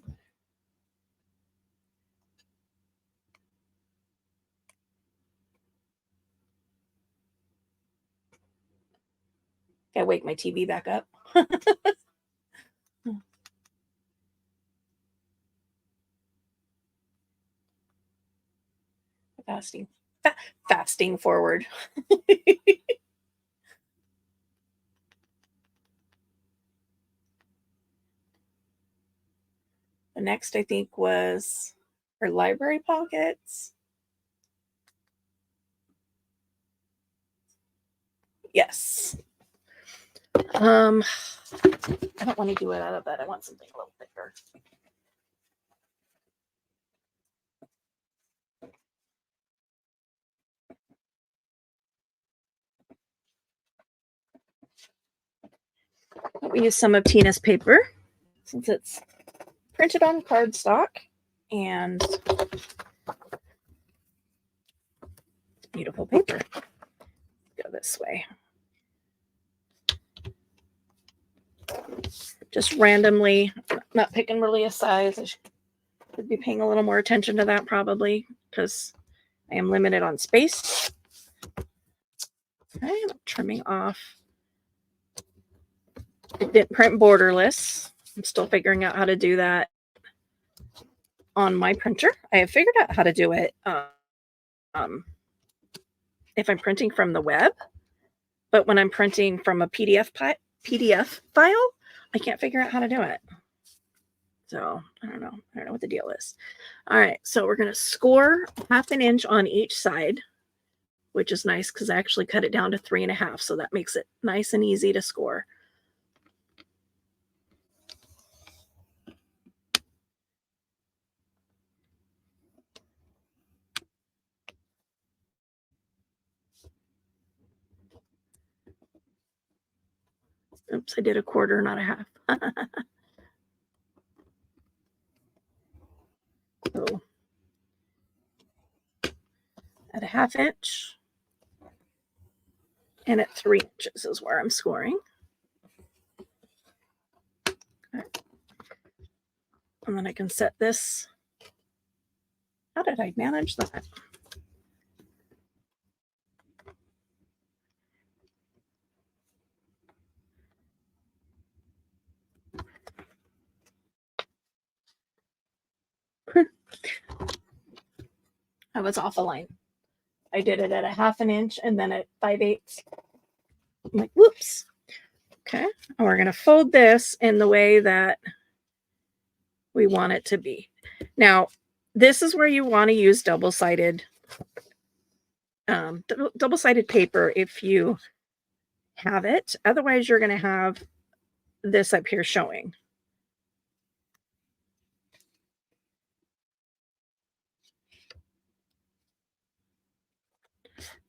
Gotta wake my TV back up. Fasting forward. The next, I think, was her library pockets. Yes. I don't want to do it out of that. I want something a little thicker. We use some of Tina's paper since it's printed on cardstock and it's beautiful paper. Go this way. Just randomly, not picking really a size. I should be paying a little more attention to that probably because I am limited on space. Okay, I'm trimming off. It didn't print borderless. I'm still figuring out how to do that on my printer. I have figured out how to do it if I'm printing from the web, but when I'm printing from a PDF file, I can't figure out how to do it. So I don't know. I don't know what the deal is. All right, so we're going to score 1/2 inch on each side, which is nice because I actually cut it down to 3.5, so that makes it nice and easy to score. Oops, I did a quarter, not a half. So at a 1/2 inch and at 3 inches is where I'm scoring. Okay. And then I can set this. How did I manage that? I was off a line. I did it at a 1/2 inch and then at 5/8. I'm like, whoops. Okay. And we're going to fold this in the way that we want it to be. Now, this is where you want to use double-sided paper if you have it. Otherwise, you're going to have this up here showing.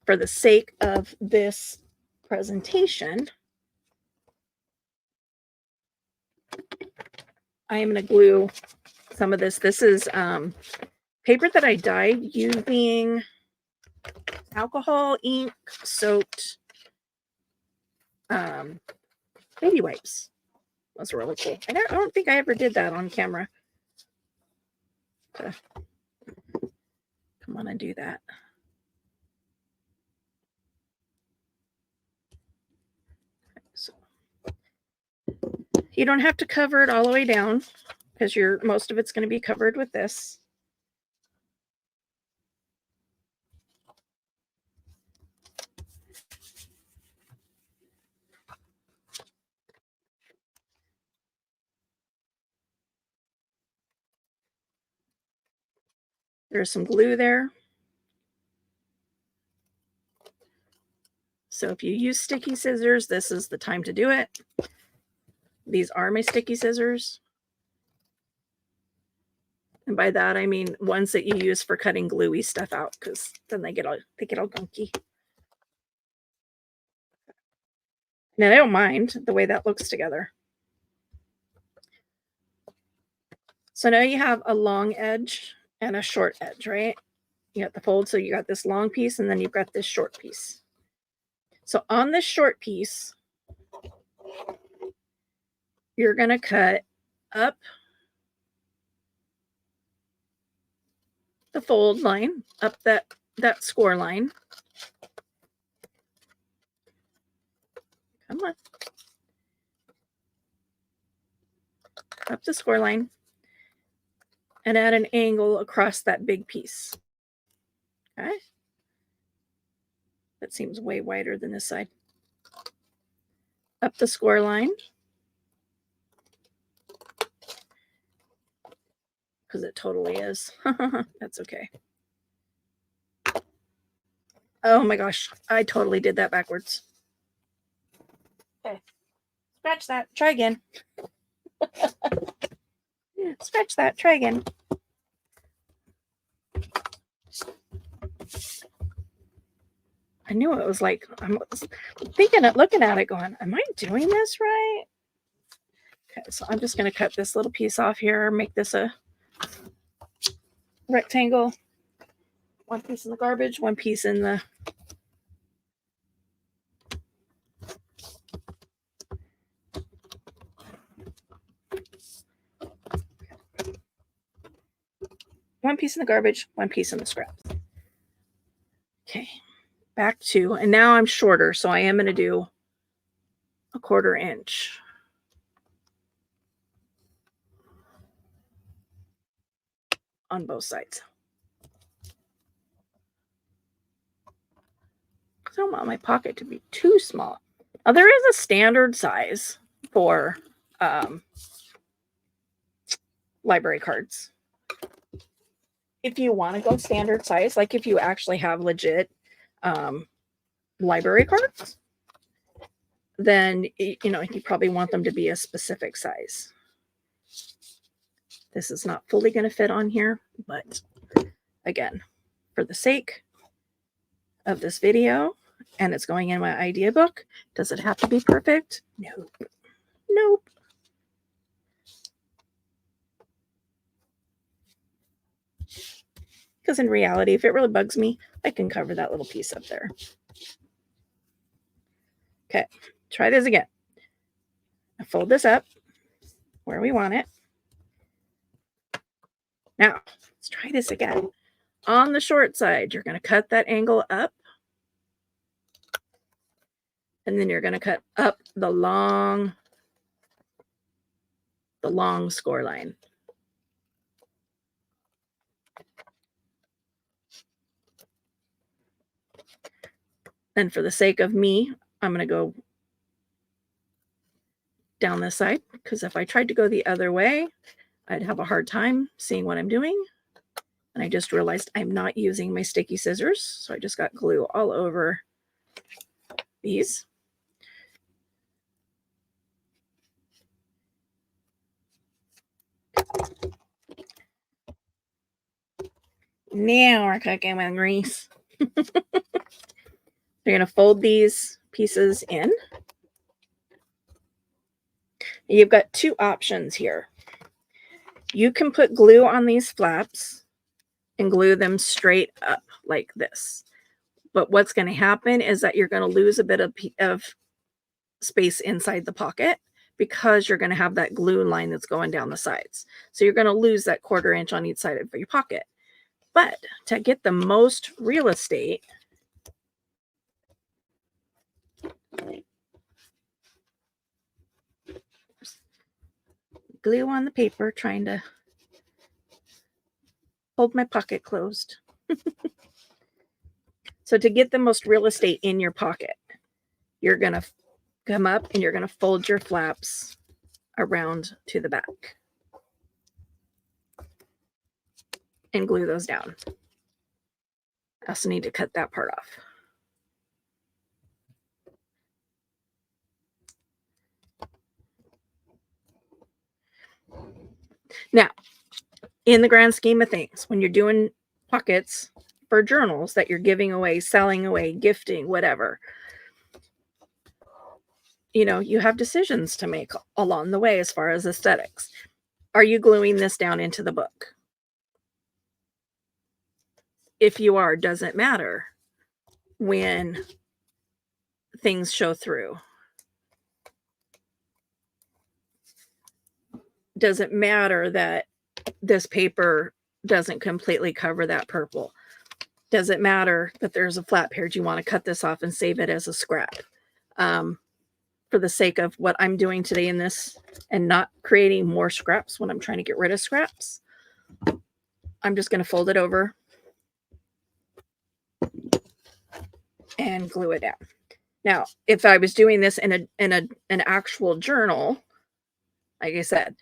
For the sake of this presentation, I am going to glue some of this. This is paper that I dyed using alcohol ink soaked baby wipes. That's really cool. I don't think I ever did that on camera. Come on and do that. So you don't have to cover it all the way down because most of it's going to be covered with this. There's some glue there. So if you use sticky scissors, this is the time to do it. These are my sticky scissors. And by that, I mean ones that you use for cutting gluey stuff out, because then they get all gunky. Now, I don't mind the way that looks together. So now you have a long edge and a short edge, right? You got the fold, so you got this long piece, and then you've got this short piece. So on this short piece, you're going to cut up the fold line, up that score line. Come on. Up the score line and at an angle across that big piece. Okay. That seems way wider than this side. Up the score line. Because it totally is. That's okay. Oh my gosh. I totally did that backwards. Okay. Scratch that. Try again. Scratch that. Try again. I knew it was like, I'm thinking of looking at it going, am I doing this right? Okay, so I'm just going to cut this little piece off here, make this a rectangle. One piece in the garbage, one piece in the garbage, one piece in the scraps. Okay, back to, and now I'm shorter, so I am going to do a 1/4 inch. On both sides. I don't want my pocket to be too small. Now, there is a standard size for library cards. If you want to go standard size, like if you actually have legit library cards, then you probably want them to be a specific size. This is not fully going to fit on here, but again, for the sake of this video and it's going in my idea book. Does it have to be perfect? Nope. Nope. Because in reality, if it really bugs me, I can cover that little piece up there. Okay, try this again. I fold this up where we want it. Now, let's try this again. On the short side, you're going to cut that angle up. And then you're going to cut up the long score line. And for the sake of me, I'm going to go down this side, because if I tried to go the other way, I'd have a hard time seeing what I'm doing. And I just realized I'm not using my sticky scissors, so I just got glue all over these. Now we're cooking with grease. You're going to fold these pieces in. You've got two options here. You can put glue on these flaps and glue them straight up like this. But what's going to happen is that you're going to lose a bit of space inside the pocket, because you're going to have that glue line that's going down the sides. So you're going to lose that 1/4 inch on each side of your pocket. But to get the most real estate, glue on the paper, trying to hold my pocket closed. So to get the most real estate in your pocket, you're going to come up and you're going to fold your flaps around to the back and glue those down. I also need to cut that part off. Now, in the grand scheme of things, when you're doing pockets for journals that you're giving away, selling away, gifting, whatever, you have decisions to make along the way as far as aesthetics. Are you gluing this down into the book? If you are, doesn't matter when things show through. Doesn't matter that this paper doesn't completely cover that purple. Doesn't matter that there's a flat here. Do you want to cut this off and save it as a scrap? For the sake of what I'm doing today in this and not creating more scraps when I'm trying to get rid of scraps, I'm just going to fold it over and glue it down. Now, if I was doing this in an actual journal, like I said,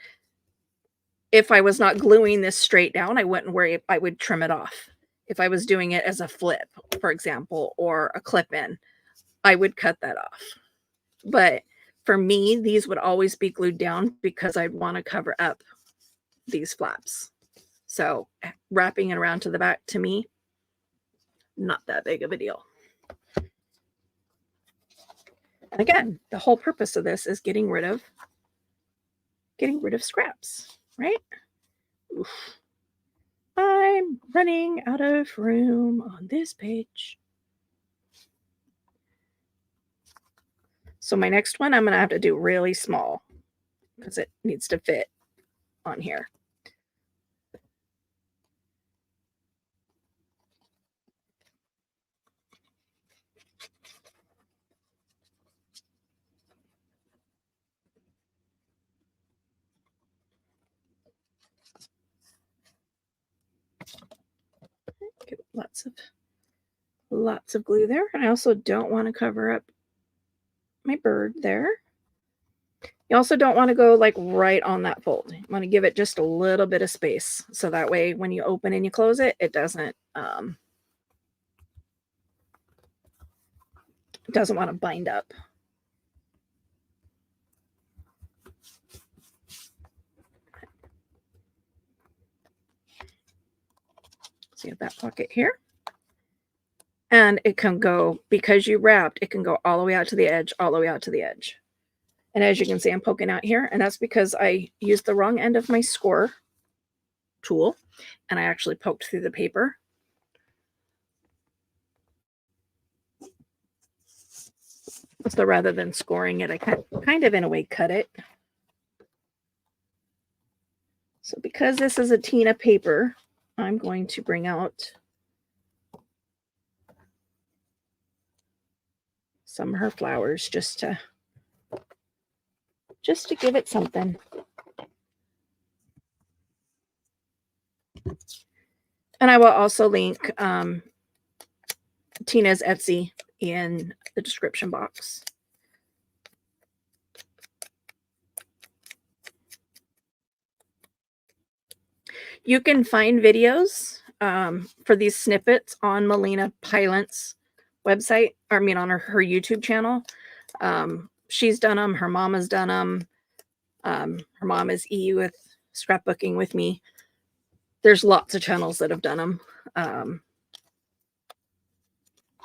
if I was not gluing this straight down, I wouldn't worry. I would trim it off. If I was doing it as a flip, for example, or a clip-in, I would cut that off. But for me, these would always be glued down because I'd want to cover up these flaps. So wrapping it around to the back, to me, not that big of a deal. And again, the whole purpose of this is getting rid of scraps, right? Oof. I'm running out of room on this page. So my next one, I'm going to have to do really small because it needs to fit on here. Get lots of glue there. And I also don't want to cover up my bird there. You also don't want to go like right on that fold. You want to give it just a little bit of space. So that way when you open and you close it, it doesn't want to bind up. So you have that pocket here. And it can go, because you wrapped, it can go all the way out to the edge, all the way out to the edge. And as you can see, I'm poking out here, and that's because I used the wrong end of my score tool, and I actually poked through the paper. So rather than scoring it, I kind of in a way cut it. So because this is a Tina paper, I'm going to bring out some of her flowers just to give it something. And I will also link Tina's Etsy in the description box. You can find videos for these snippets on Melina Pilant's website, on her YouTube channel. She's done them. Her mom has done them. Her mom is EU with Scrapbooking with me. There's lots of channels that have done them.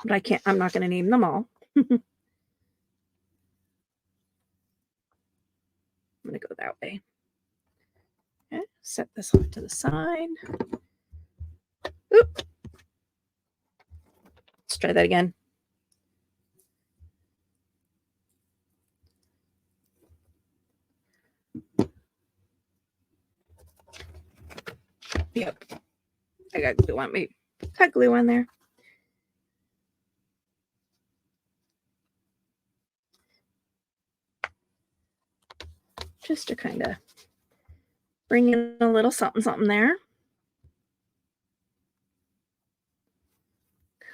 But I'm not going to name them all. I'm going to go that way. Okay, set this off to the side. Oop. Let's try that again. Yep. I got glue on me. Got glue on there. Just to kind of bring in a little something, something there.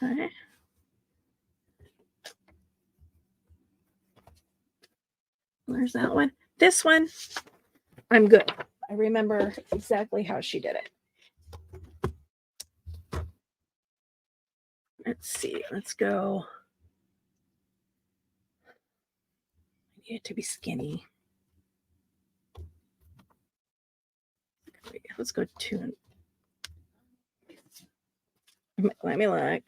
Okay. There's that one. This one, I'm good. I remember exactly how she did it. Let's see. Let's go. I need it to be skinny. Let's go 2. Let me look.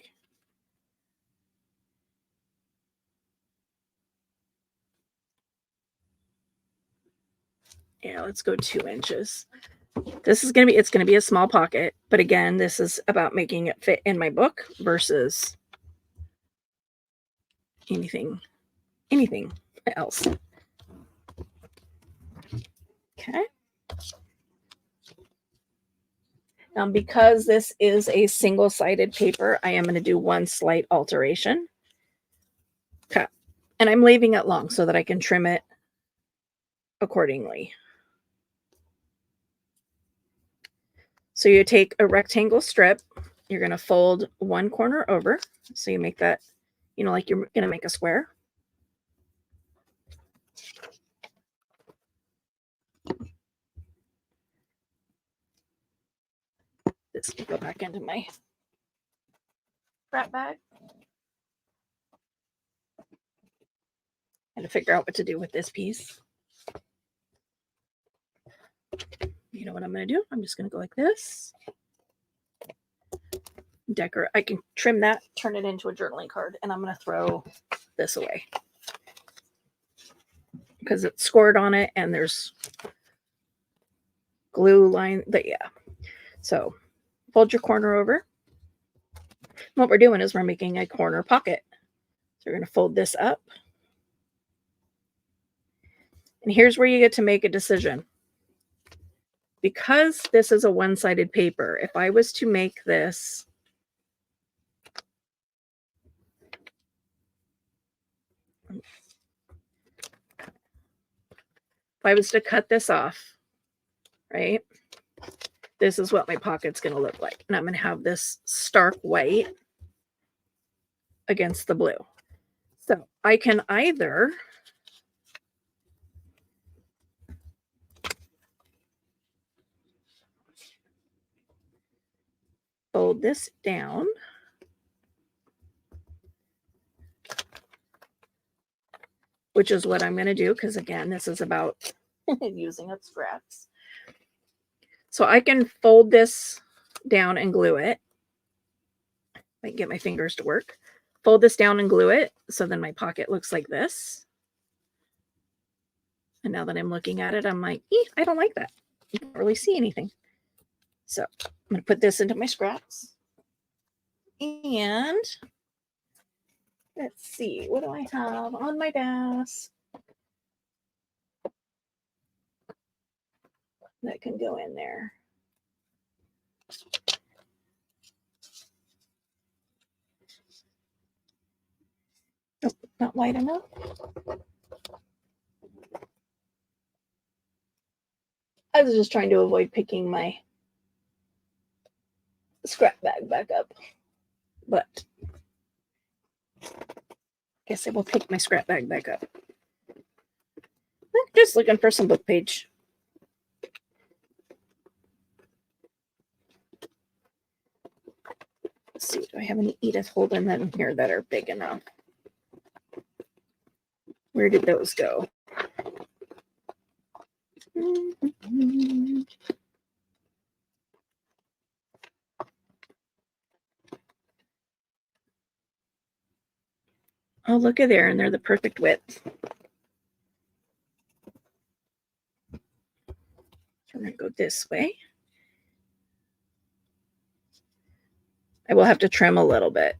Yeah, let's go 2 inches. It's going to be a small pocket, but again, this is about making it fit in my book versus anything else. Okay. Because this is a single-sided paper, I am going to do one slight alteration. Okay. And I'm leaving it long so that I can trim it accordingly. So you take a rectangle strip, you're going to fold one corner over. So you make that, like you're going to make a square. This can go back into my scrap bag. And to figure out what to do with this piece. You know what I'm going to do? I'm just going to go like this. I can trim that, turn it into a journaling card, and I'm going to throw this away. Because it's scored on it and there's glue line. But yeah. So fold your corner over. What we're doing is we're making a corner pocket. So we're going to fold this up. And here's where you get to make a decision. Because this is a one-sided paper, if I was to make this to cut this off, right? This is what my pocket's going to look like. And I'm going to have this stark white against the blue. So I can either fold this down, which is what I'm going to do, because again, this is about using up scraps. So I can fold this down and glue it. I can get my fingers to work. Fold this down and glue it. So then my pocket looks like this. And now that I'm looking at it, I'm like, I don't like that. You can't really see anything. So I'm going to put this into my scraps. And let's see, what do I have on my desk that can go in there? Oh, not wide enough. I was just trying to avoid picking my scrap bag back up, but I guess I will pick my scrap bag back up. Just looking for some book page. Let's see, do I have any Edith Holden in here that are big enough? Where did those go? Oh, look at there, and they're the perfect width. So we're going to go this way. I will have to trim a little bit.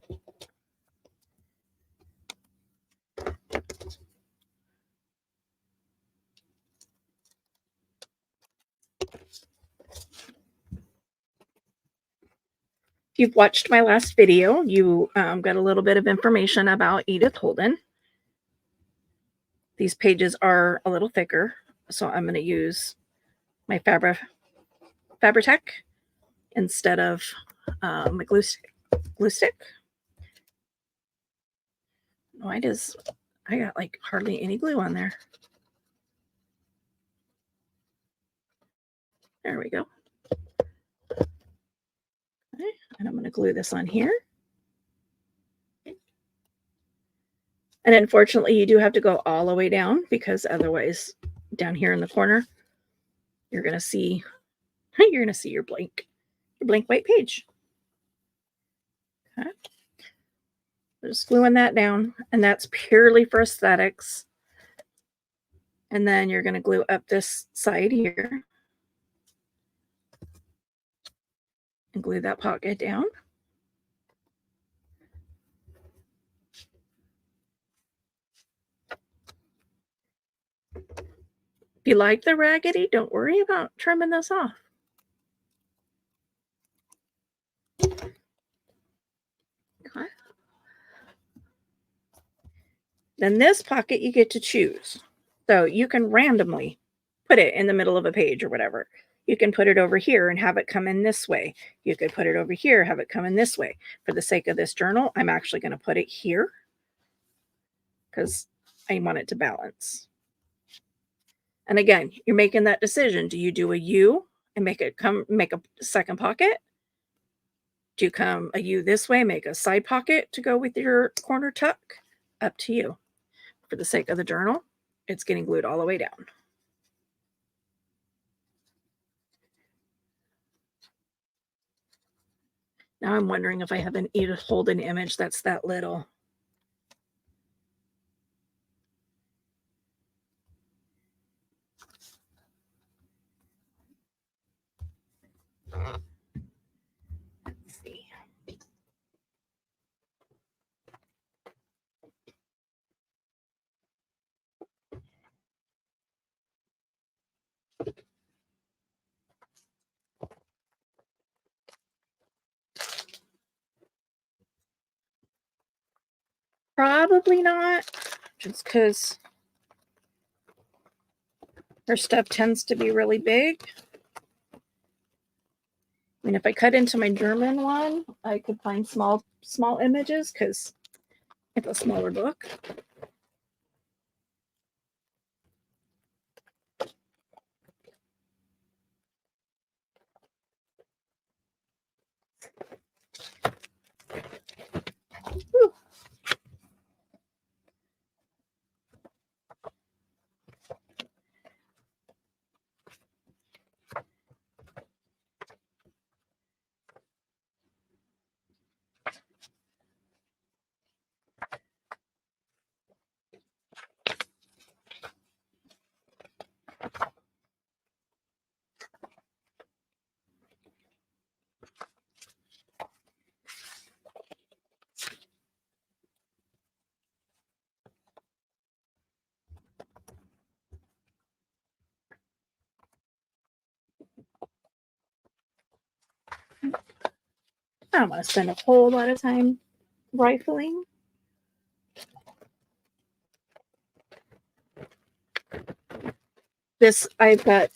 If you've watched my last video, you got a little bit of information about Edith Holden. These pages are a little thicker, so I'm going to use my Fabri-Tac instead of my glue stick. Why does I got like hardly any glue on there? There we go. Okay, and I'm going to glue this on here. And unfortunately, you do have to go all the way down because otherwise, down here in the corner, you're going to see your blank white page. Okay. Just gluing that down, and that's purely for aesthetics. And then you're going to glue up this side here and glue that pocket down. If you like the raggedy, don't worry about trimming this off. Okay. Then this pocket you get to choose. So you can randomly put it in the middle of a page or whatever. You can put it over here and have it come in this way. You could put it over here, have it come in this way. For the sake of this journal, I'm actually going to put it here because I want it to balance. And again, you're making that decision. Do you do a U and make a second pocket? Do you come a U this way, make a side pocket to go with your corner tuck? Up to you. For the sake of the journal, it's getting glued all the way down. Now I'm wondering if I have an Edith Holden image that's that little. Let's see. Probably not, just because her stuff tends to be really big. I mean, if I cut into my German one, I could find small images because it's a smaller book. Whew. I don't want to spend a whole lot of time rifling. This, I've got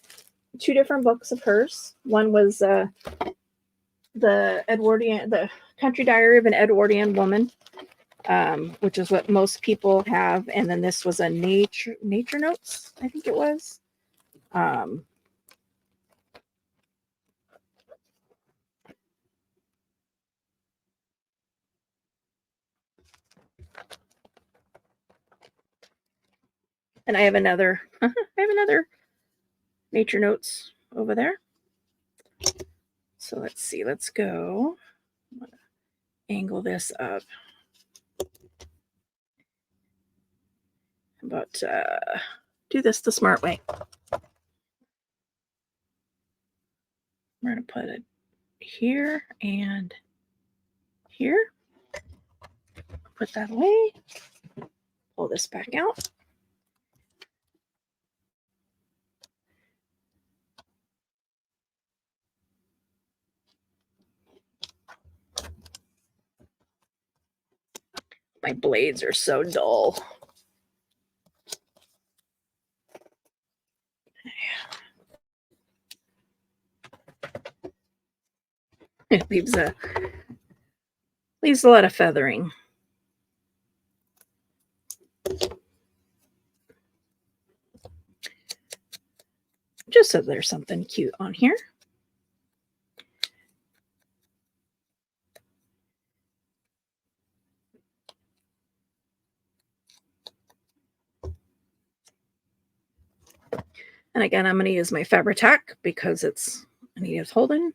2 different books of hers. One was the Country Diary of an Edwardian Woman, which is what most people have, and then this was a nature notes, I think it was. And I have another nature notes over there. So let's see, let's go. I'm gonna angle this up. But do this the smart way. We're going to put it here and here. Put that away. Pull this back out. My blades are so dull. It leaves a lot of feathering. Just so there's something cute on here. And again, I'm going to use my Fabri-Tac because it's a native Holden.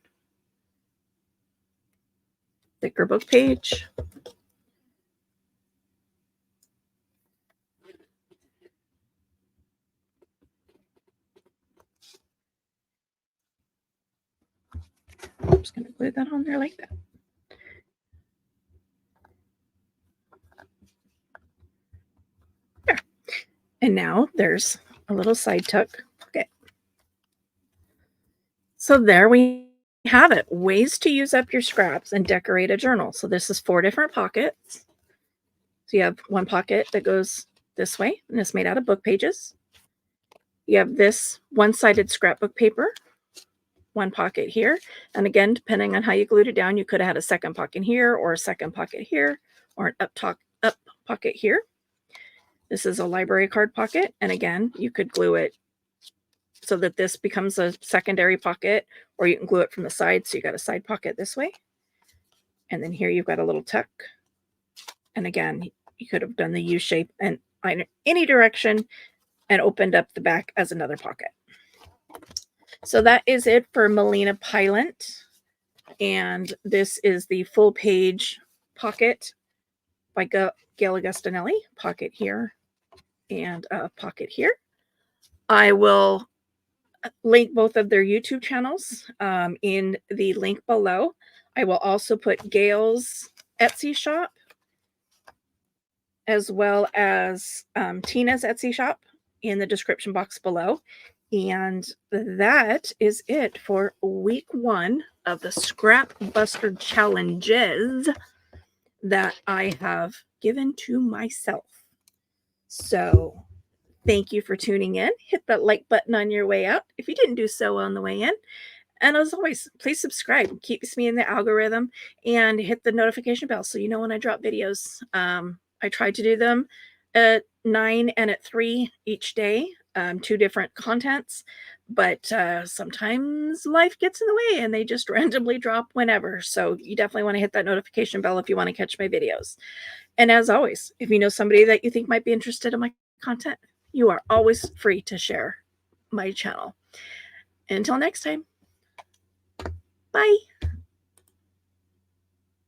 Thicker book page. I'm just going to glue that on there like that. There. And now there's a little side tuck. Okay. So there we have it. Ways to use up your scraps and decorate a journal. So this is 4 different pockets. So you have one pocket that goes this way, and it's made out of book pages. You have this one-sided scrapbook paper, one pocket here. And again, depending on how you glued it down, you could have had a second pocket here or a second pocket here or an up pocket here. This is a library card pocket. And again, you could glue it so that this becomes a secondary pocket, or you can glue it from the side. So you got a side pocket this way. And then here you've got a little tuck. And again, you could have done the U shape and any direction and opened up the back as another pocket. So that is it for Melina Pilot. And this is the full page pocket by Gail Augustinelli. Pocket here and a pocket here. I will link both of their YouTube channels in the link below. I will also put Gail's Etsy shop as well as Tina's Etsy shop in the description box below. And that is it for week 1 of the Scrapbuster challenges that I have given to myself. So thank you for tuning in. Hit that like button on your way out if you didn't do so on the way in. And as always, please subscribe. Keeps me in the algorithm and hit the notification bell so you know when I drop videos. I try to do them at 9 and at 3 each day, 2 different contents, but sometimes life gets in the way and they just randomly drop whenever. So you definitely want to hit that notification bell if you want to catch my videos. And as always, if you know somebody that you think might be interested in my content, you are always free to share my channel. Until next time, bye.